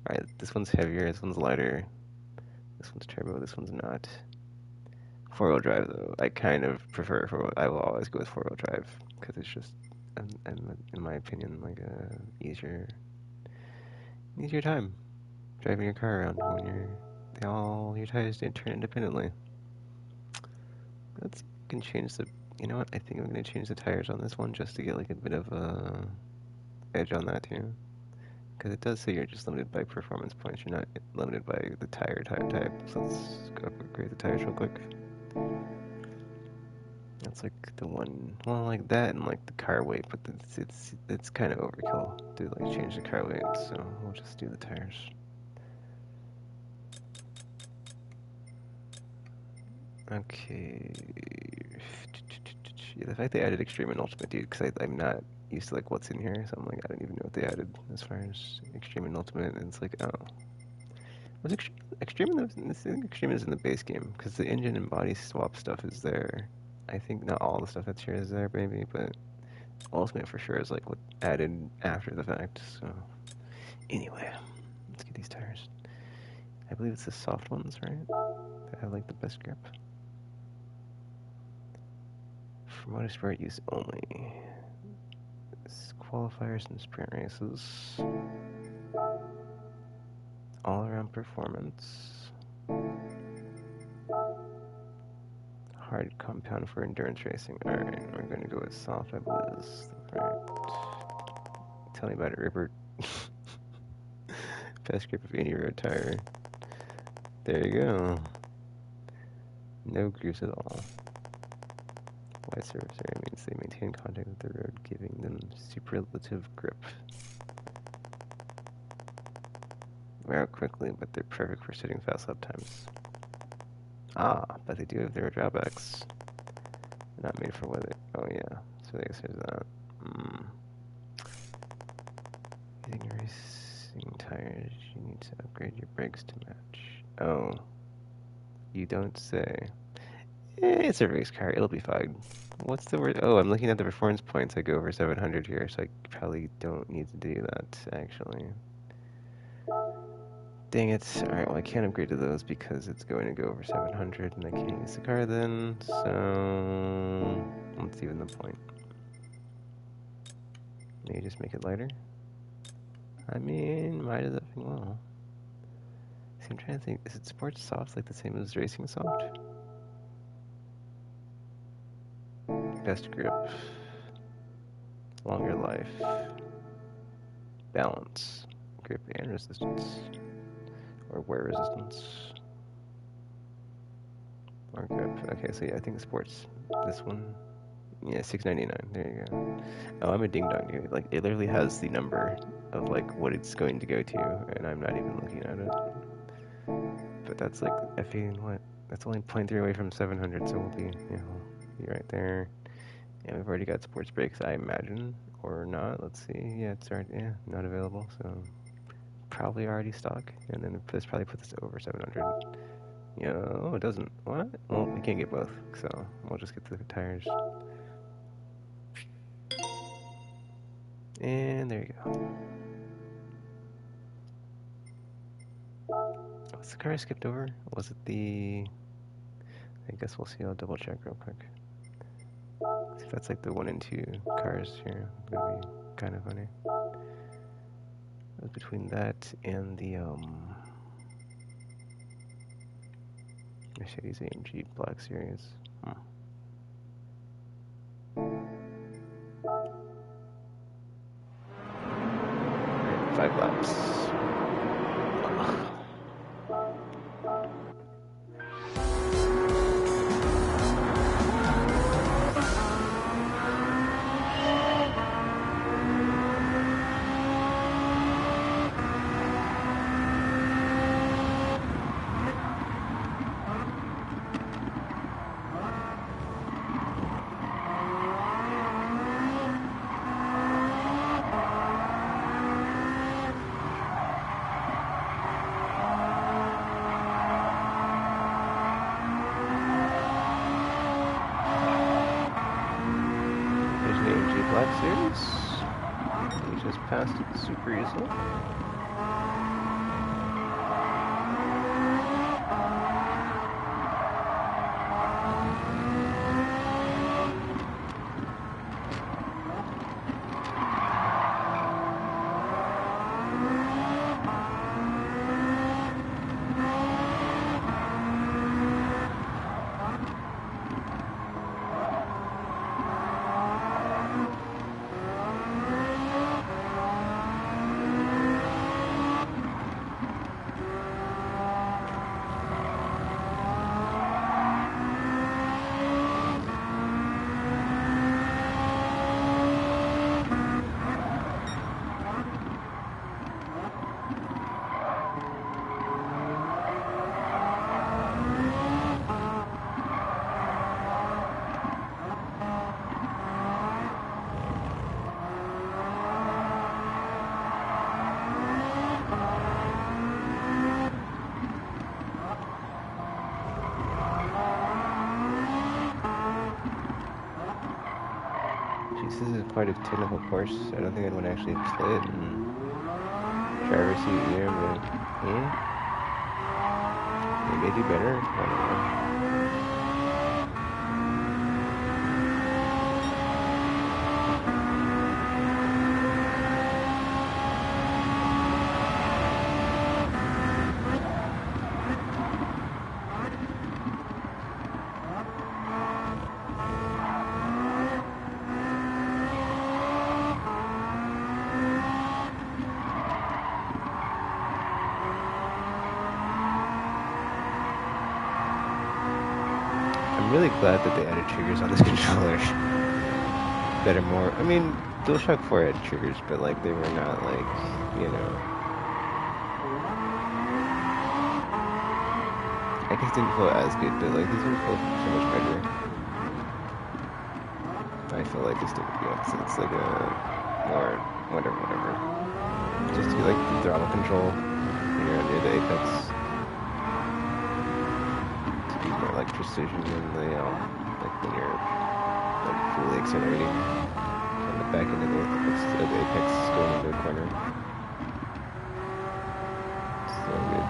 Alright, this one's heavier, this one's lighter. This one's turbo, this one's not. 4-wheel drive though, I kind of prefer 4-wheel. I will always go with 4-wheel drive because it's just, in my opinion, like a easier time driving your car around when all your tires didn't turn independently. Let's can change the. You know what? I think I'm gonna change the tires on this one just to get like a bit of a edge on that too, because it does say you're just limited by performance points. You're not limited by the tire type. So let's go upgrade the tires real quick. That's like the one. Well, like that and like the car weight, but it's kind of overkill to like change the car weight. So we'll just do the tires. Okay. Yeah, the fact they added Extreme and Ultimate, dude, because I'm not used to like what's in here, so I'm like, I don't even know what they added as far as Extreme and Ultimate, and it's like, oh. Was Extreme in the, Extreme is in the base game, because the engine and body swap stuff is there. I think not all the stuff that's here is there, maybe, but Ultimate for sure is like what added after the fact. So anyway, let's get these tires. I believe it's the soft ones, right? That have like the best grip. For motorsport use only. Qualifiers and sprint races. All-around performance. Hard compound for endurance racing. Alright, we're going to go with soft, I believe. Right. Tell me about it, Rupert. Best grip of any road tire. There you go. No grooves at all. Wide surface area means they maintain contact with the road, giving them superlative grip. Wear out quickly, but they're perfect for sitting fast lap times. Ah, but they do have their drawbacks. They're not made for weather. Oh yeah, so I guess there's that. Using your racing tires, you need to upgrade your brakes to match. Oh, you don't say. It's a race car, it'll be fine. What's the word? Oh, I'm looking at the performance points. I go over 700 here, so I probably don't need to do that, actually. Dang it. Alright, well, I can't upgrade to those because it's going to go over 700 and I can't use the car then, so let's even the point. Maybe just make it lighter? I mean, might as well. See, I'm trying to think, is it sports soft like the same as racing soft? Best grip. Longer life. Balance. Grip and resistance. Or wear resistance. Or grip. Okay, so yeah, I think sports. This one. Yeah, $6.99. There you go. Oh, I'm a ding dong, dude. Like, it literally has the number of like what it's going to go to, and I'm not even looking at it. But that's like effing what? That's only 0.3 away from 700, so we'll be, be right there. And we've already got sports brakes, I imagine, or not. Let's see. Yeah, it's already not available, so probably already stock. And then this probably puts us over 700. Oh, it doesn't. What? Well, we can't get both, so we'll just get the tires. And there you go. Was the car I skipped over? Was it the... I guess we'll see. I'll double check real quick. See if that's like the 1 and 2 cars here. It's gonna be kind of funny. It was between that and the Mercedes AMG Black Series. 5 laps. Black Series. We just passed it super easily. this is quite a technical course. I don't think I'd want to actually play it in driver's seat here, but maybe I do better. I don't know. I'm really glad that they added triggers on this controller. That are more, I mean, DualShock 4 had triggers, but like they were not like, you know, I guess didn't feel as good, but like these would feel so much better. I feel like it's still, yeah, it's like a more whatever. Just do like the throttle control when you're near the apex. More like precision in the, like when you're like fully accelerating on the back end of the apex going into a corner. So good.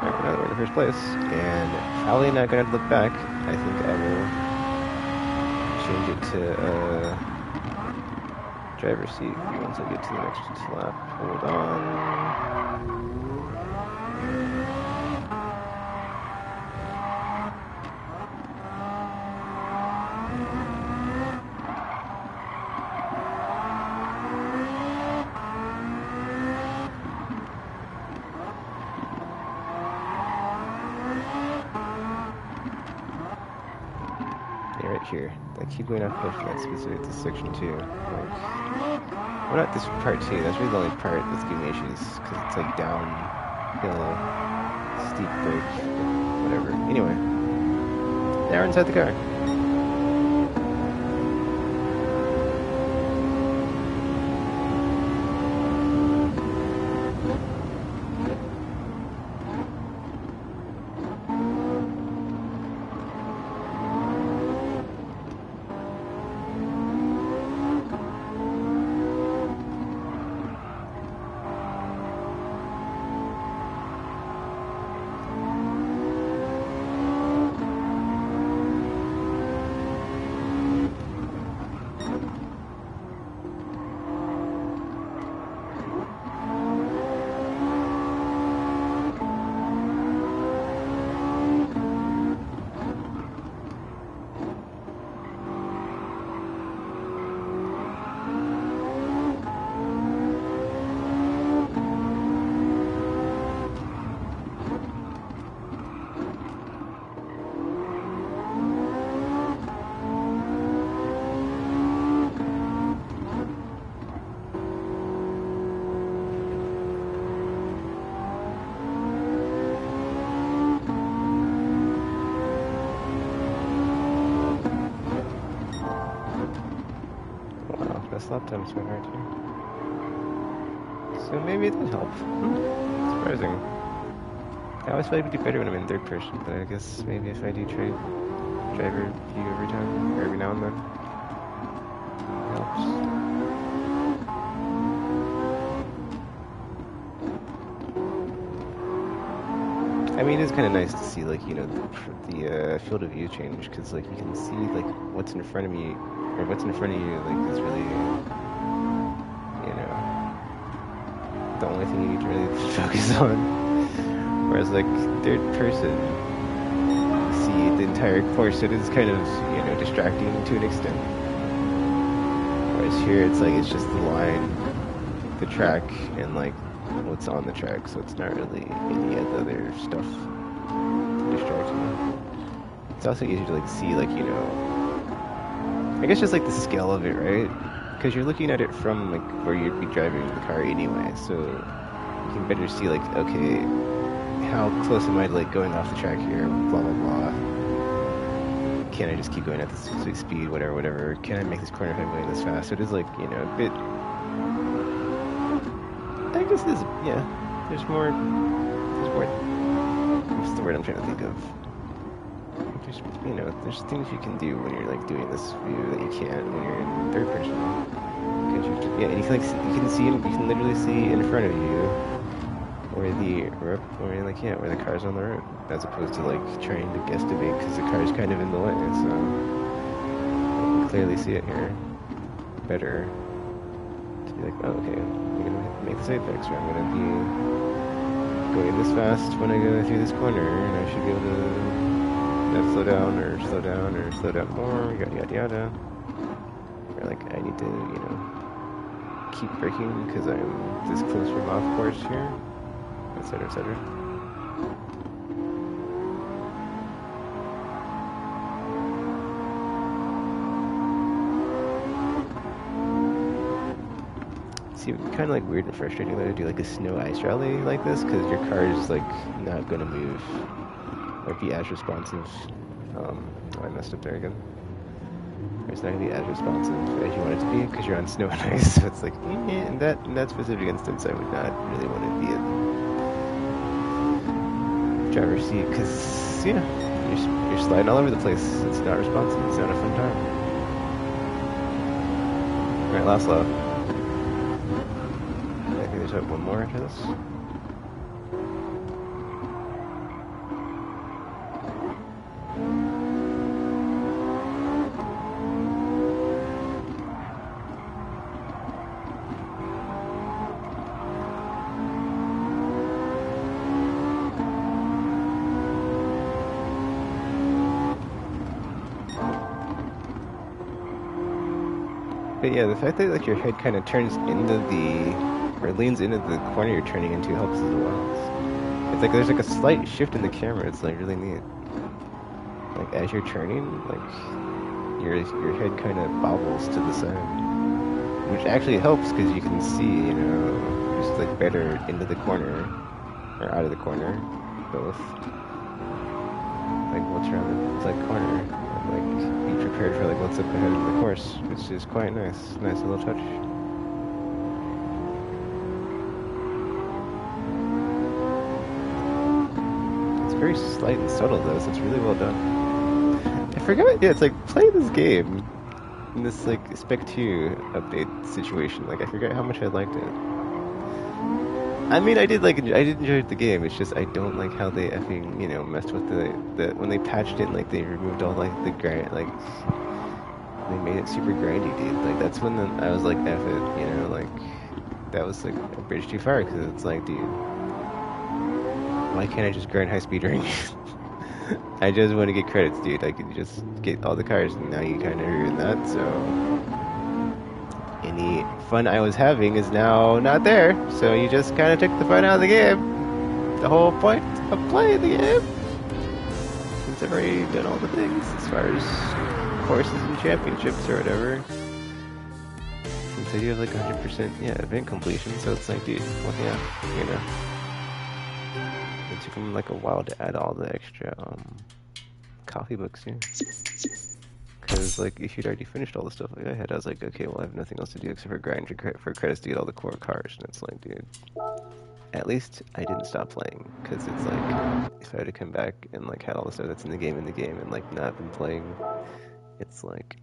Alright, now that we're in the first place, and probably not gonna have to look back. I think I will change it to driver's seat once I get to the next lap. Hold on. Here. I keep going off course right specific to section 2. Like, well, not this part 2. That's really the only part that's giving me issues, because it's like downhill, steep break, whatever. Anyway, now we're inside the car. Lap time so hard here. So maybe it did help. Surprising. I always feel like we do better when I'm in third person, but I guess maybe if I do trade driver view every time, or every now and then, it helps. I mean, it's kind of nice to see, like, you know, the field of view change, because, like, you can see, like, what's in front of me, or what's in front of you, like, is really, you know, the only thing you need to really focus on. Whereas, like, third person, you see the entire course, it is kind of, you know, distracting to an extent. Whereas here, it's like, it's just the line, the track, and, like, what's on the track, so it's not really any of the other stuff to distract me. It's also easy to, like, see, like, you know, I guess just like the scale of it, right? Because you're looking at it from like where you'd be driving the car anyway, so you can better see like, okay, how close am I to like going off the track here? Blah blah blah. Can I just keep going at this speed? Whatever. Can I make this corner if I'm going this fast? So it is like, you know, a bit. I guess there's There's more. What's the word I'm trying to think of? There's there's things you can do when you're like doing this view that you can't when you're in third person. Because yeah, and you can like you can see, you can literally see in front of you where the road, where the car's on the road, as opposed to like trying to guesstimate because the car's kind of in the way. So you can clearly see it here better to be like, oh, okay, I'm gonna make this apex, or I'm gonna be going this fast when I go through this corner, and I should be able to not slow down or slow down or slow down more, yada yada yada. Or like I need to, keep braking because I'm this close from off course here, etc. etc. See, it would be kind of like weird and frustrating though to do like a snow ice rally like this because your car is like not gonna move or be as responsive. Oh, I messed up there again. It's not gonna be as responsive as you want it to be because you're on snow and ice. So it's like, in that specific instance, I would not really want to be in driver's seat because you're sliding all over the place. It's not responsive. It's not a fun time. All right, last lap. I think there's one more after this. But yeah, the fact that like your head kind of turns into or leans into the corner you're turning into helps as well. It's like there's like a slight shift in the camera. It's like really neat. Like as you're turning, like your head kind of bobbles to the side, which actually helps because you can see, just like better into the corner or out of the corner, both. Like what's around the like corner. Like be prepared for like what's up ahead in the course, which is quite nice. Nice little touch. It's very slight and subtle though, so it's really well done. I forgot, yeah, it's like play this game in this like Spec 2 update situation. Like I forgot how much I liked it. I mean, I did enjoy the game. It's just I don't like how they effing messed with the when they patched it. Like they removed all like the grind, like they made it super grindy, dude. Like that's when I was like, F it, like that was like a bridge too far because it's like, dude, why can't I just grind high speed ring? I just want to get credits, dude. I could just get all the cars, and now you kind of ruined that. So any fun I was having is now not there, so you just kind of took the fun out of the game. The whole point of playing the game. Since I've already done all the things as far as courses and championships or whatever. Since I do have like 100%, event completion, so it's like, dude, well, yeah, It took them like a while to add all the extra coffee books, yeah. Because, like, if you'd already finished all the stuff like I had, I was like, okay, well, I have nothing else to do except for grind for credits to get all the core cars. And it's like, dude, at least I didn't stop playing. Because it's like, if I had to come back and, like, had all the stuff that's in the game, and, like, not been playing, it's like,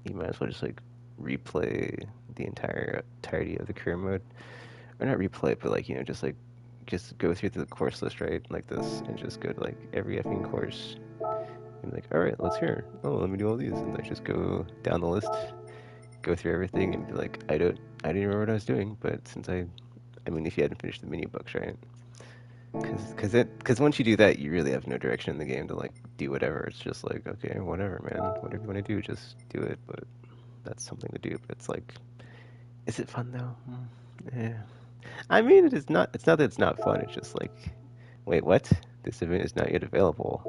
you might as well just, like, replay the entirety of the career mode. Or not replay it, but, like, just go through the course list, right? Like this, and just go to, like, every effing course. And like, all right, let's hear. Oh, let me do all these, and like just go down the list, go through everything, and be like, I didn't remember what I was doing, but since I mean, if you hadn't finished the mini books, right? Because once you do that, you really have no direction in the game to like do whatever. It's just like, okay, whatever, man, whatever you want to do, just do it. But that's something to do. But it's like, is it fun though? Yeah. I mean, it is not. It's not that it's not fun. It's just like, wait, what? This event is not yet available.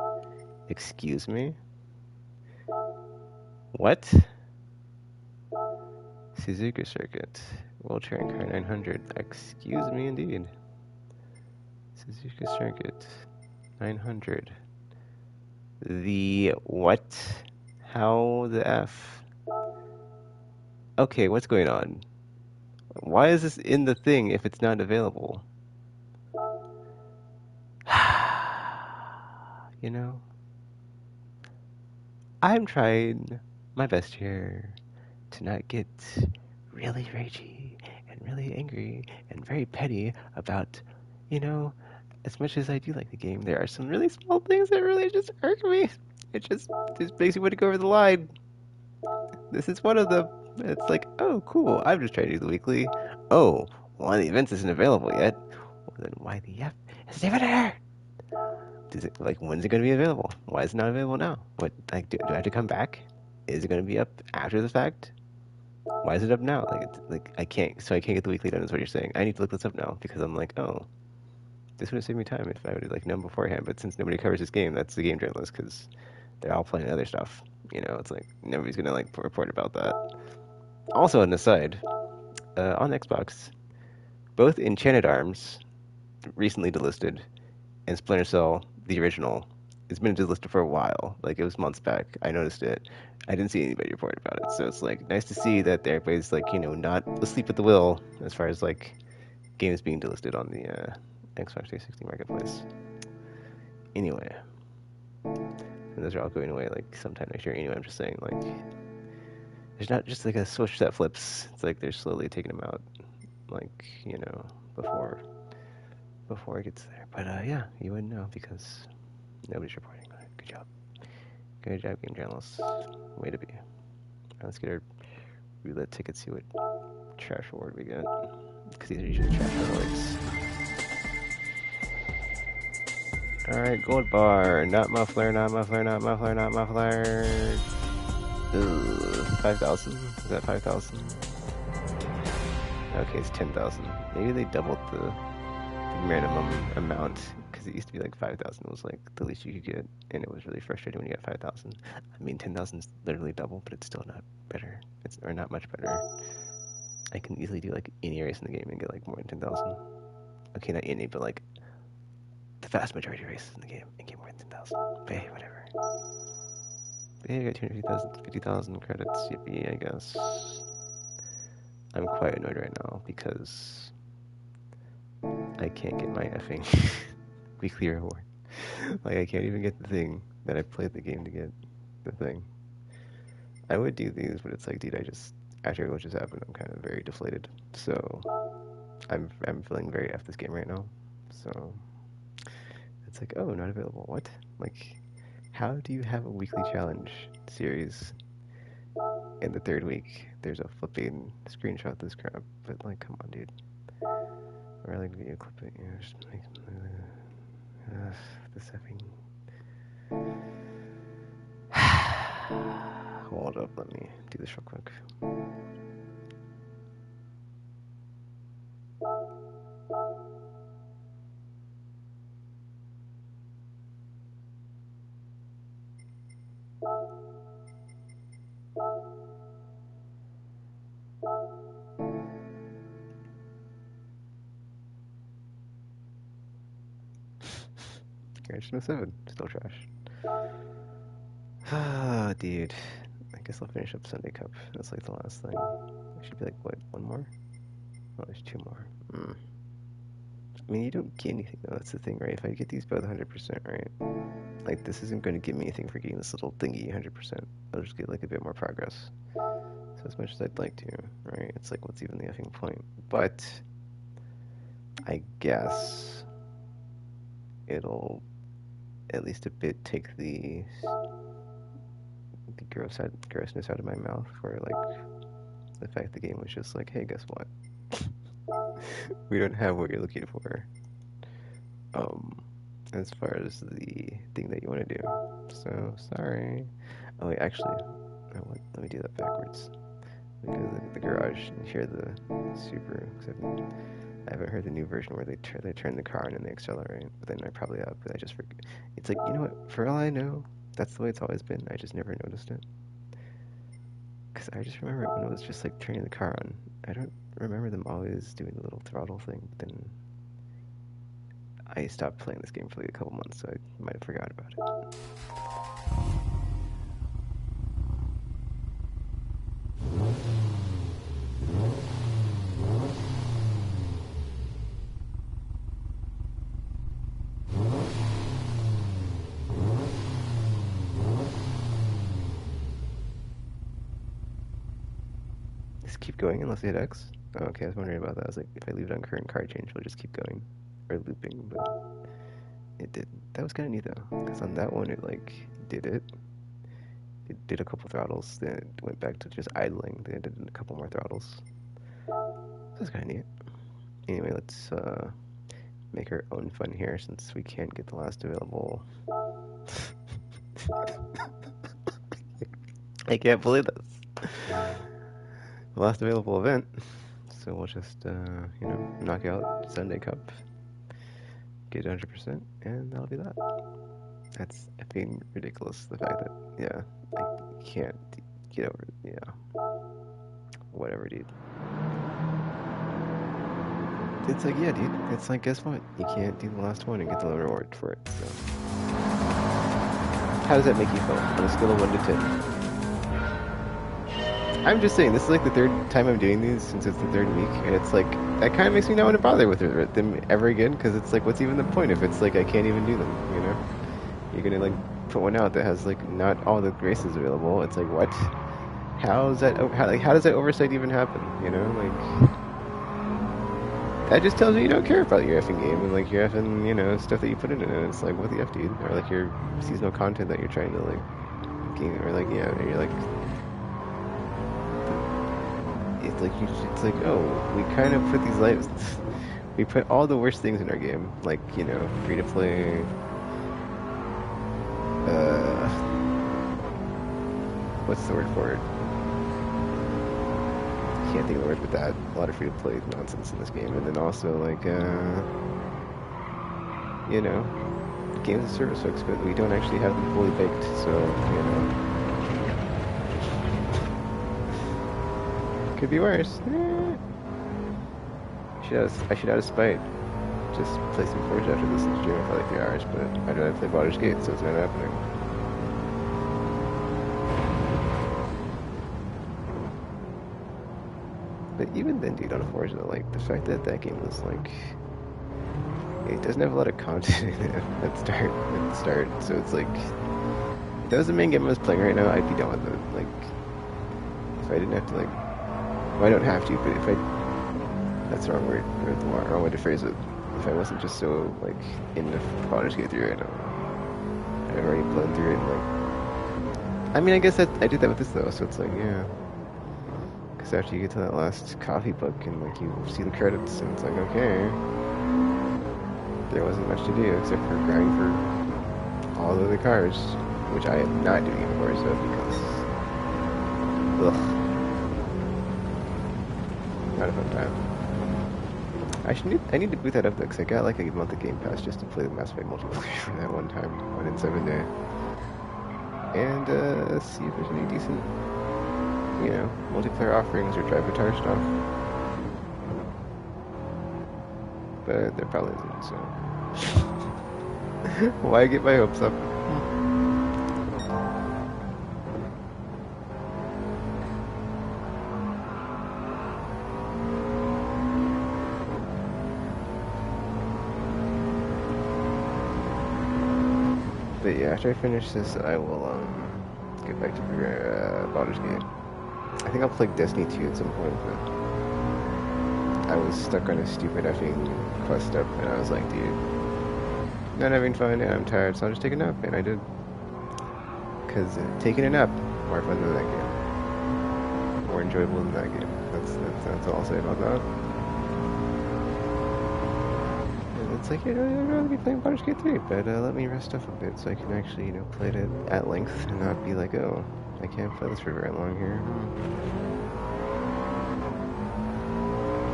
Excuse me? What? Suzuka Circuit. World Touring Car 900. Excuse me indeed. Suzuka Circuit 900. The what? How the F? Okay, what's going on? Why is this in the thing if it's not available? You know? I'm trying my best here to not get really ragey and really angry and very petty about, you know, as much as I do like the game, there are some really small things that really just irk me. It just makes me want to go over the line. This is one of them. It's like, oh, cool. I'm just trying to do the weekly. Oh, one of the events isn't available yet. Well, then why the F is it even there? Does it like when's it going to be available? Why is it not available now? What like do I have to come back? Is it going to be up after the fact? Why is it up now? Like I can't, so I can't get the weekly done. Is what you're saying? I need to look this up now because I'm like, oh, this would have saved me time if I would have like known beforehand. But since nobody covers this game, that's the game journalist because they're all playing other stuff. You know, it's like nobody's gonna like report about that. Also, on the side, on Xbox, both Enchanted Arms, recently delisted, and Splinter Cell, the original, it's been delisted for a while. Like it was months back. I noticed it. I didn't see anybody report about it. So it's like nice to see that everybody's like, not asleep at the wheel as far as like games being delisted on the Xbox 360 marketplace. Anyway, and those are all going away like sometime next year. Anyway, I'm just saying like there's not just like a switch that flips. It's like they're slowly taking them out, like before it gets there. But yeah, you wouldn't know because nobody's reporting on it. Good job. Good job, game journalists. Way to be. Right, let's get our roulette ticket, see what trash award we get. Because these are usually trash awards. Alright, gold bar. Not muffler, not muffler, not muffler, not muffler. Ugh, 5,000? Is that 5,000? Okay, it's 10,000. Maybe they doubled the minimum amount because it used to be like 5,000 was like the least you could get, and it was really frustrating when you got 5,000. I mean, 10,000 is literally double, but it's still not better. Or not much better. I can easily do like any race in the game and get like more than 10,000. Okay, not any, but like the vast majority of races in the game and get more than 10,000. But hey, whatever. But hey, I got 250,000 credits. Yippee, I guess. I'm quite annoyed right now because I can't get my effing weekly reward. Like, I can't even get the thing that I played the game to get the thing. I would do these, but it's like, dude, after what just happened, I'm kind of very deflated. So, I'm feeling very F this game right now. So, it's like, oh, not available. What? Like, how do you have a weekly challenge series in the third week? There's a flipping screenshot of this crap, but like, come on, dude. Or like video clipping, just like, this effing. Hold up, let me do this real quick. Garage No 7, still trash. Ah, dude. I guess I'll finish up Sunday Cup. That's like the last thing. There should be like, what, one more? Oh, there's two more. I mean, you don't get anything though, that's the thing, right? If I get these both 100%, right? Like, this isn't going to give me anything for getting this little thingy 100%. I'll just get like a bit more progress. So as much as I'd like to, right? It's like, what's even the effing point? But I guess it'll at least a bit take the grossness out of my mouth for like the fact the game was just like, hey, guess what? We don't have what you're looking for. As far as the thing that you want to do. So sorry. Oh wait, actually, let me do that backwards. Let me go to the garage and hear the Super. I haven't heard the new version where they turn the car on and they accelerate. But then I probably have. But I just forget. It's like, you know what? For all I know, that's the way it's always been. I just never noticed it. Because I just remember when it was just like turning the car on. I don't remember them always doing the little throttle thing. But then I stopped playing this game for like a couple months, so I might have forgot about it. just keep going unless I hit X? Oh, okay, I was wondering about that. I was like, if I leave it on current car change, it'll just keep going. Or looping, but it didn't. That was kind of neat though, because on that one it like did it. It did a couple throttles, then it went back to just idling, then it did a couple more throttles. That's kind of neat. Anyway, let's make our own fun here since we can't get the last available. I can't believe this. The last available event. So we'll just, knock out Sunday Cup, get 100%, and that'll be that. That's effing ridiculous. The fact that, yeah, I can't get over it. Yeah. Whatever, dude. It's like, yeah, dude. It's like, guess what? You can't do the last one and get the reward for it. So, how does that make you feel on a scale of 1 to 10? I'm just saying, this is like the third time I'm doing these since it's the third week, and it's like, that kind of makes me not want to bother with them ever again, because it's like, what's even the point if it's like I can't even do them, you know? You're gonna like put one out that has like not all the races available. It's like, what? How does that oversight even happen, you know? Like, that just tells you don't care about your effing game and like your effing, stuff that you put in it. It's like, what the F, dude? Or like your seasonal content that you're trying to like game, or like, yeah, or you're like, it's like, oh, we kind of put these lives, we put all the worst things in our game, like, free to play, what's the word for it? Can't think of the word with that. A lot of free to play nonsense in this game, and then also like, games as service hooks, but we don't actually have them fully baked, so, could be worse. I should out of spite just play some Forge after this and stream it for like 3 hours, but I'd rather play Baldur's Gate, so it's not happening. But even then, dude, on Forge, like, the fact that that game was like, it doesn't have a lot of content in it at the start, so it's like, if that was the main game I was playing right now, I'd be done with it. Like, if I didn't have to like, well, I don't have to, but if I, that's the wrong word, or the wrong way to phrase it. If I wasn't just so, like, into Baldur's Gate 3 right now, I've already blown through it, and, like, I mean, I guess I did that with this, though, so it's like, yeah. Because after you get to that last coffee book, and, like, you see the credits, and it's like, okay, there wasn't much to do, except for grind for all the other cars, which I am not doing, of course, because, ugh. Not a fun time. I need to boot that up though, because I got like a month of Game Pass just to play the Mass Effect multiplayer for that one time, 1 in 7 day. And see if there's any decent, multiplayer offerings or drive guitar stuff. But there probably isn't, so. Why get my hopes up? But yeah, after I finish this, I will get back to Baldur's Gate. I think I'll play Destiny 2 at some point, but I was stuck on a stupid effing quest step, and I was like, dude, not having fun, and I'm tired, so I'll just take a nap, and I did. Because taking a nap, more fun than that game. More enjoyable than that game. That's all I'll say about that. It's like, I'd rather be playing Baldur's Gate 3, but let me rest up a bit so I can actually, play it at length and not be like, oh, I can't play this for very long here.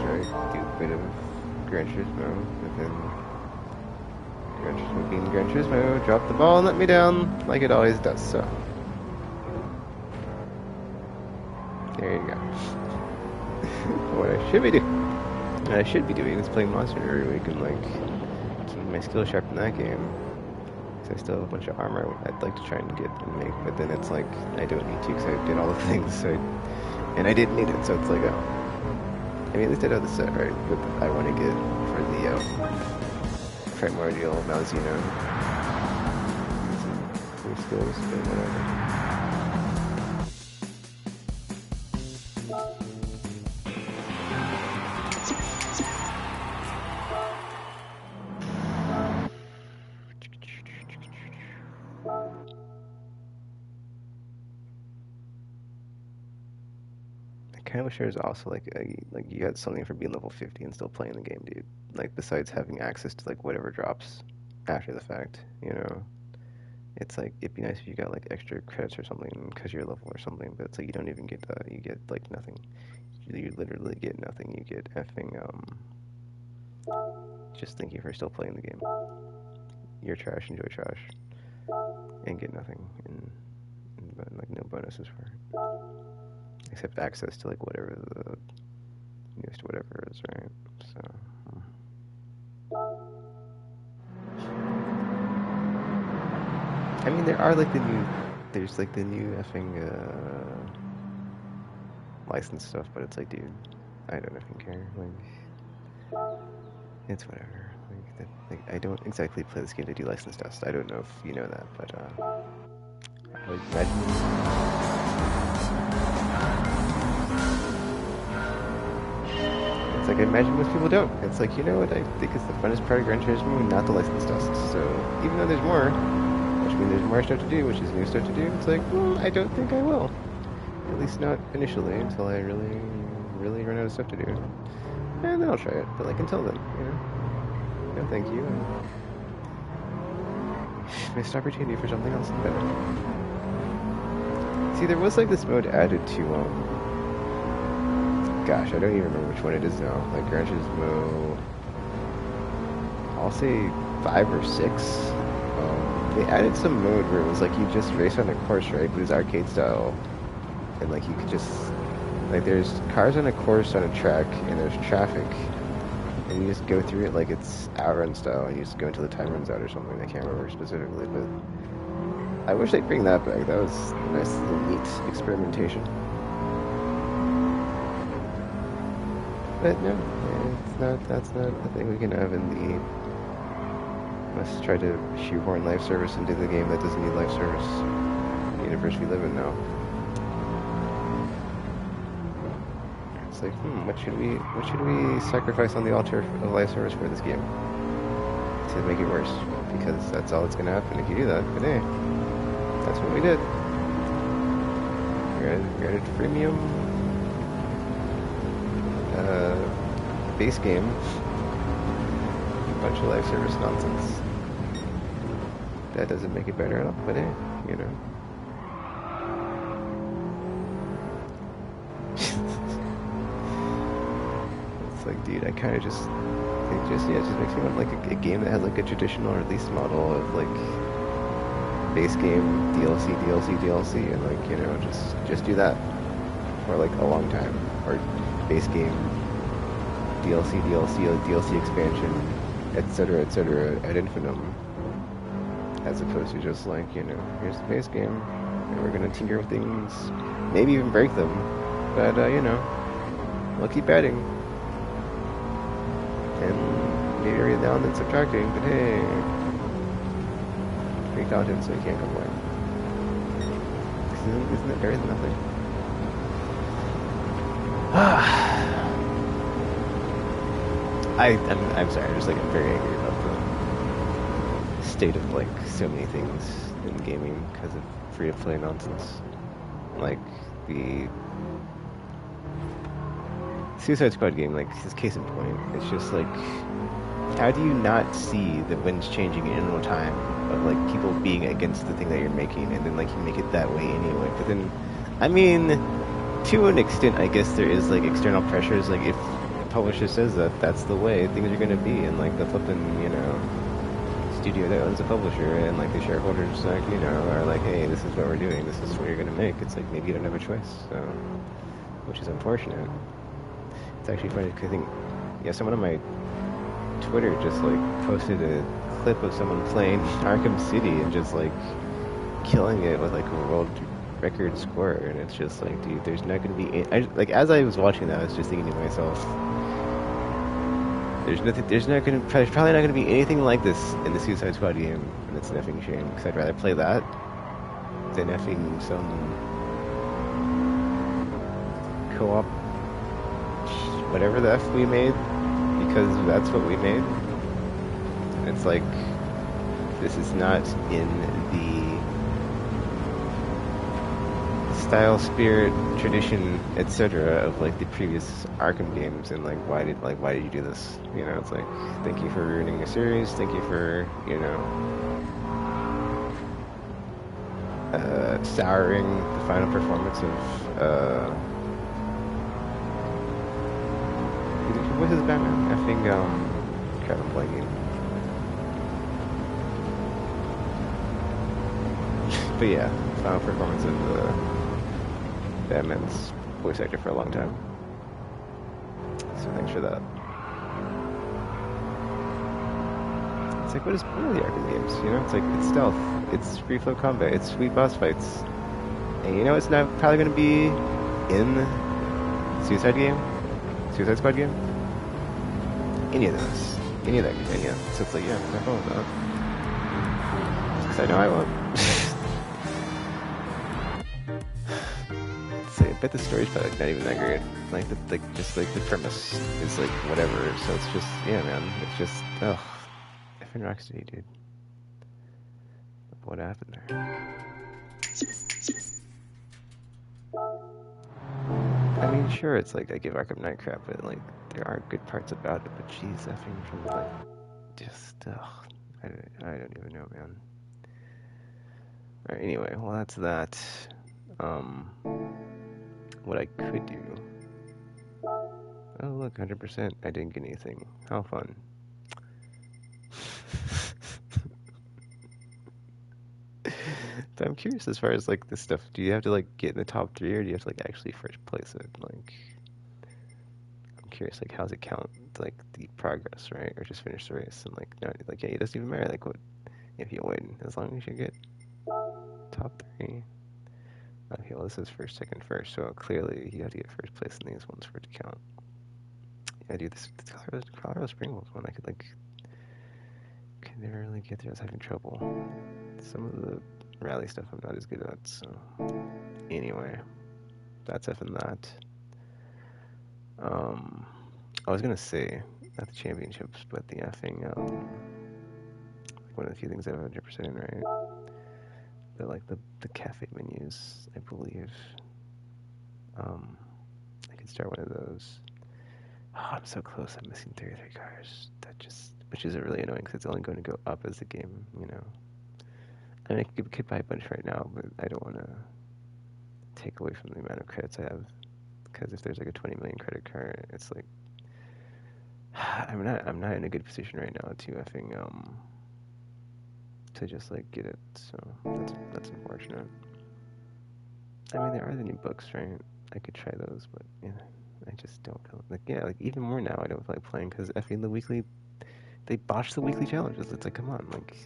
Try to do a bit of Gran Turismo, but then Gran Turismo being Gran Turismo, drop the ball and let me down, like it always does, so. There you go. What I should be doing is playing Monster every week and, like, keeping my skill sharp in that game. Because I still have a bunch of armor I'd like to try and get and make, but then it's like, I don't need to because I did all the things, so and I didn't need it, so it's like, oh. I mean, at least I know the set, right? But I want to get for the primordial Malzeno. Some cool skills, but whatever. kind of wish there was also like you had something for being level 50 and still playing the game, dude. Like besides having access to like whatever drops after the fact, you know. It's like it'd be nice if you got like extra credits or something because you're level or something, but it's like you don't even get that. You get like nothing. You literally get nothing. You get effing just thank you for still playing the game. You're trash, enjoy trash, and get nothing, and like no bonuses for it, except access to like whatever the newest whatever is, right? So. I mean, there are like there's like the new effing license stuff, but it's like, dude, I don't effing care. Like, it's whatever. Like, I don't exactly play this game to do license tests. I don't know if you know that, but I would imagine. It's like I imagine most people don't. It's like, you know what I think is the funnest part of Gran Turismo, not the license tests. So even though there's more, which means there's more stuff to do, which is new stuff to do, it's like, I don't think I will. At least not initially, until I really, really run out of stuff to do. And then I'll try it. But like until then, you know. No, thank you. Missed opportunity for something else better. See, there was like this mode added to gosh, I don't even remember which one it is now. Like Gran Turismo, I'll say 5 or 6. They added some mode where it was like you just race on a course, right? But it was arcade style, and like you could just like there's cars on a course on a track, and there's traffic, and you just go through it like it's outrun style, and you just go until the time runs out or something. I can't remember specifically, but I wish they'd bring that back. That was a nice little neat experimentation. But no, it's not. That's not a thing we can have in the. Let's try to shoehorn live service into the game that doesn't need live service. The universe we live in now. It's like, what should we sacrifice on the altar of live service for this game to make it worse? Because that's all that's gonna happen if you do that. But hey, that's what we did. We added freemium base game, a bunch of live service nonsense. That doesn't make it better at all, but hey, you know. It's like, dude, I kind of just, it just makes me want like a game that has like a traditional release model of like base game, DLC, and like, you know, just do that for like a long time, or base game, DLC expansion, etc., ad infinitum. As opposed to just like, you know, here's the base game, and we're gonna tinker with things, maybe even break them, but you know, we'll keep adding, and maybe every now and then subtracting, but hey, free content, so you can't complain. Isn't it better than nothing? I'm sorry, I'm very angry about the state of like so many things in gaming because of free-to-play nonsense. Like the Suicide Squad game, like is case in point. It's just like, how do you not see the winds changing in real time of like people being against the thing that you're making, and then like you make it that way anyway? But then, I mean, to an extent, I guess there is like external pressures. Like if a publisher says that that's the way things are gonna be, and like the flipping, you know, studio that owns the publisher and like the shareholders, like, you know, are like, hey, this is what we're doing, this is what you're gonna make. It's like maybe you don't have a choice, so, which is unfortunate. It's actually funny because I think, yeah, someone on my Twitter just like posted a clip of someone playing Arkham City and just like killing it with like a world record score, and it's just like, dude, there's not gonna be like, as I was watching that, I was just thinking to myself, there's probably not gonna be anything like this in the Suicide Squad game, and it's an effing shame, because I'd rather play that than effing some co-op whatever the F we made, because that's what we made. And it's like, this is not in the style, spirit, tradition, etc. of like the previous Arkham games, and like why did you do this? You know, it's like thank you for ruining a series, thank you for souring the final performance of what is Batman? I think crap, I'm blanking. But yeah, final performance of Batman's voice actor for a long time. So thanks for that. It's like what are the Arkham games? You know, it's like it's stealth, it's free flow combat, it's sweet boss fights. And you know it's not probably gonna be in the Suicide Squad game? Any of those. Any of that yeah. So it's like yeah, I'm fine with that. Because I know I won't. I bet the story's probably not even that great. Like the premise is like whatever. So it's just yeah, man. It's just effing Rocksteady, dude. What happened there? I mean, sure, it's like I give Arkham Knight crap, but like there are good parts about it. But geez, effing from like just I don't even know, man. All right, anyway, well that's that. What I could do. Oh look, 100%. I didn't get anything. How fun. But I'm curious as far as like this stuff. Do you have to like get in the top 3 or do you have to like actually first place it? Like, I'm curious like how's it count like the progress, right? Or just finish the race and like no, like yeah, it doesn't even matter like what if you win as long as you get top 3. Okay, well this is first, second, first, so clearly you have to get first place in these ones for it to count. Yeah, dude, this Colorado Springs one I could never really get there. I was having trouble. Some of the rally stuff I'm not as good at, so anyway, that's F and that. I was gonna say not the championships, but the effing one of the few things I have 100% in, right? But like the cafe menus, I believe. I could start one of those. Oh, I'm so close. I'm missing 33 cars. Which is really annoying because it's only going to go up as the game, you know. I mean, I could buy a bunch right now, but I don't want to take away from the amount of credits I have. Because if there's like a 20 million credit card, it's like I'm not in a good position right now to effing to just like get it. So that's unfortunate. I mean, there are the new books, right? I could try those, but yeah, I just don't feel like like even more now. I don't feel like playing because effing the weekly. They botched the weekly challenges. It's like, come on, like,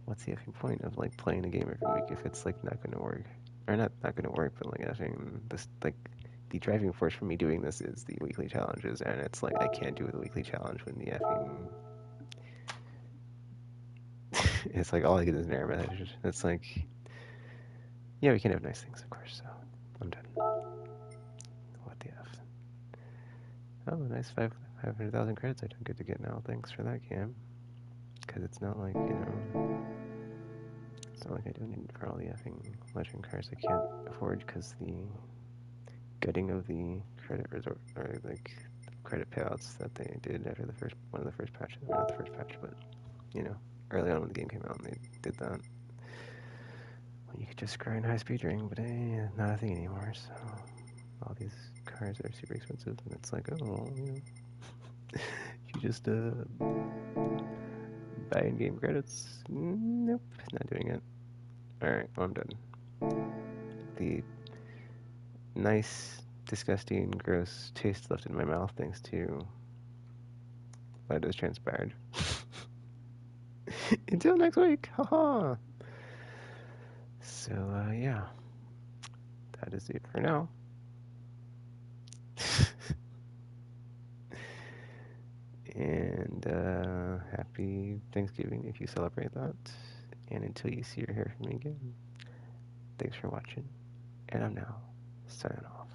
what's the effing point of like playing a game every week if it's like not going to work, or not going to work, but like effing this like the driving force for me doing this is the weekly challenges, and it's like I can't do the weekly challenge when the effing it's like all I get is an error message. It's like, yeah, we can have nice things, of course. So I'm done. What the f? Oh, nice 500,000 credits I don't get to get now. Thanks for that, Cam. Because it's not like it's not like I don't need it for all the effing legend cars I can't afford because the gutting of the credit resort or like credit payouts that they did after one of the first patches, not the first patch, but early on when the game came out, and they did that. When you could just grind high speed ring, but not a thing anymore. So all these cars are super expensive, and it's like, oh, well, you just buy in-game credits. Nope, not doing it. All right, well, I'm done. The nice, disgusting, gross taste left in my mouth thanks to what has transpired. Until next week, haha. So yeah, that is it for now. And happy Thanksgiving if you celebrate that. And until you see or hear from me again, thanks for watching. And I'm now signing off.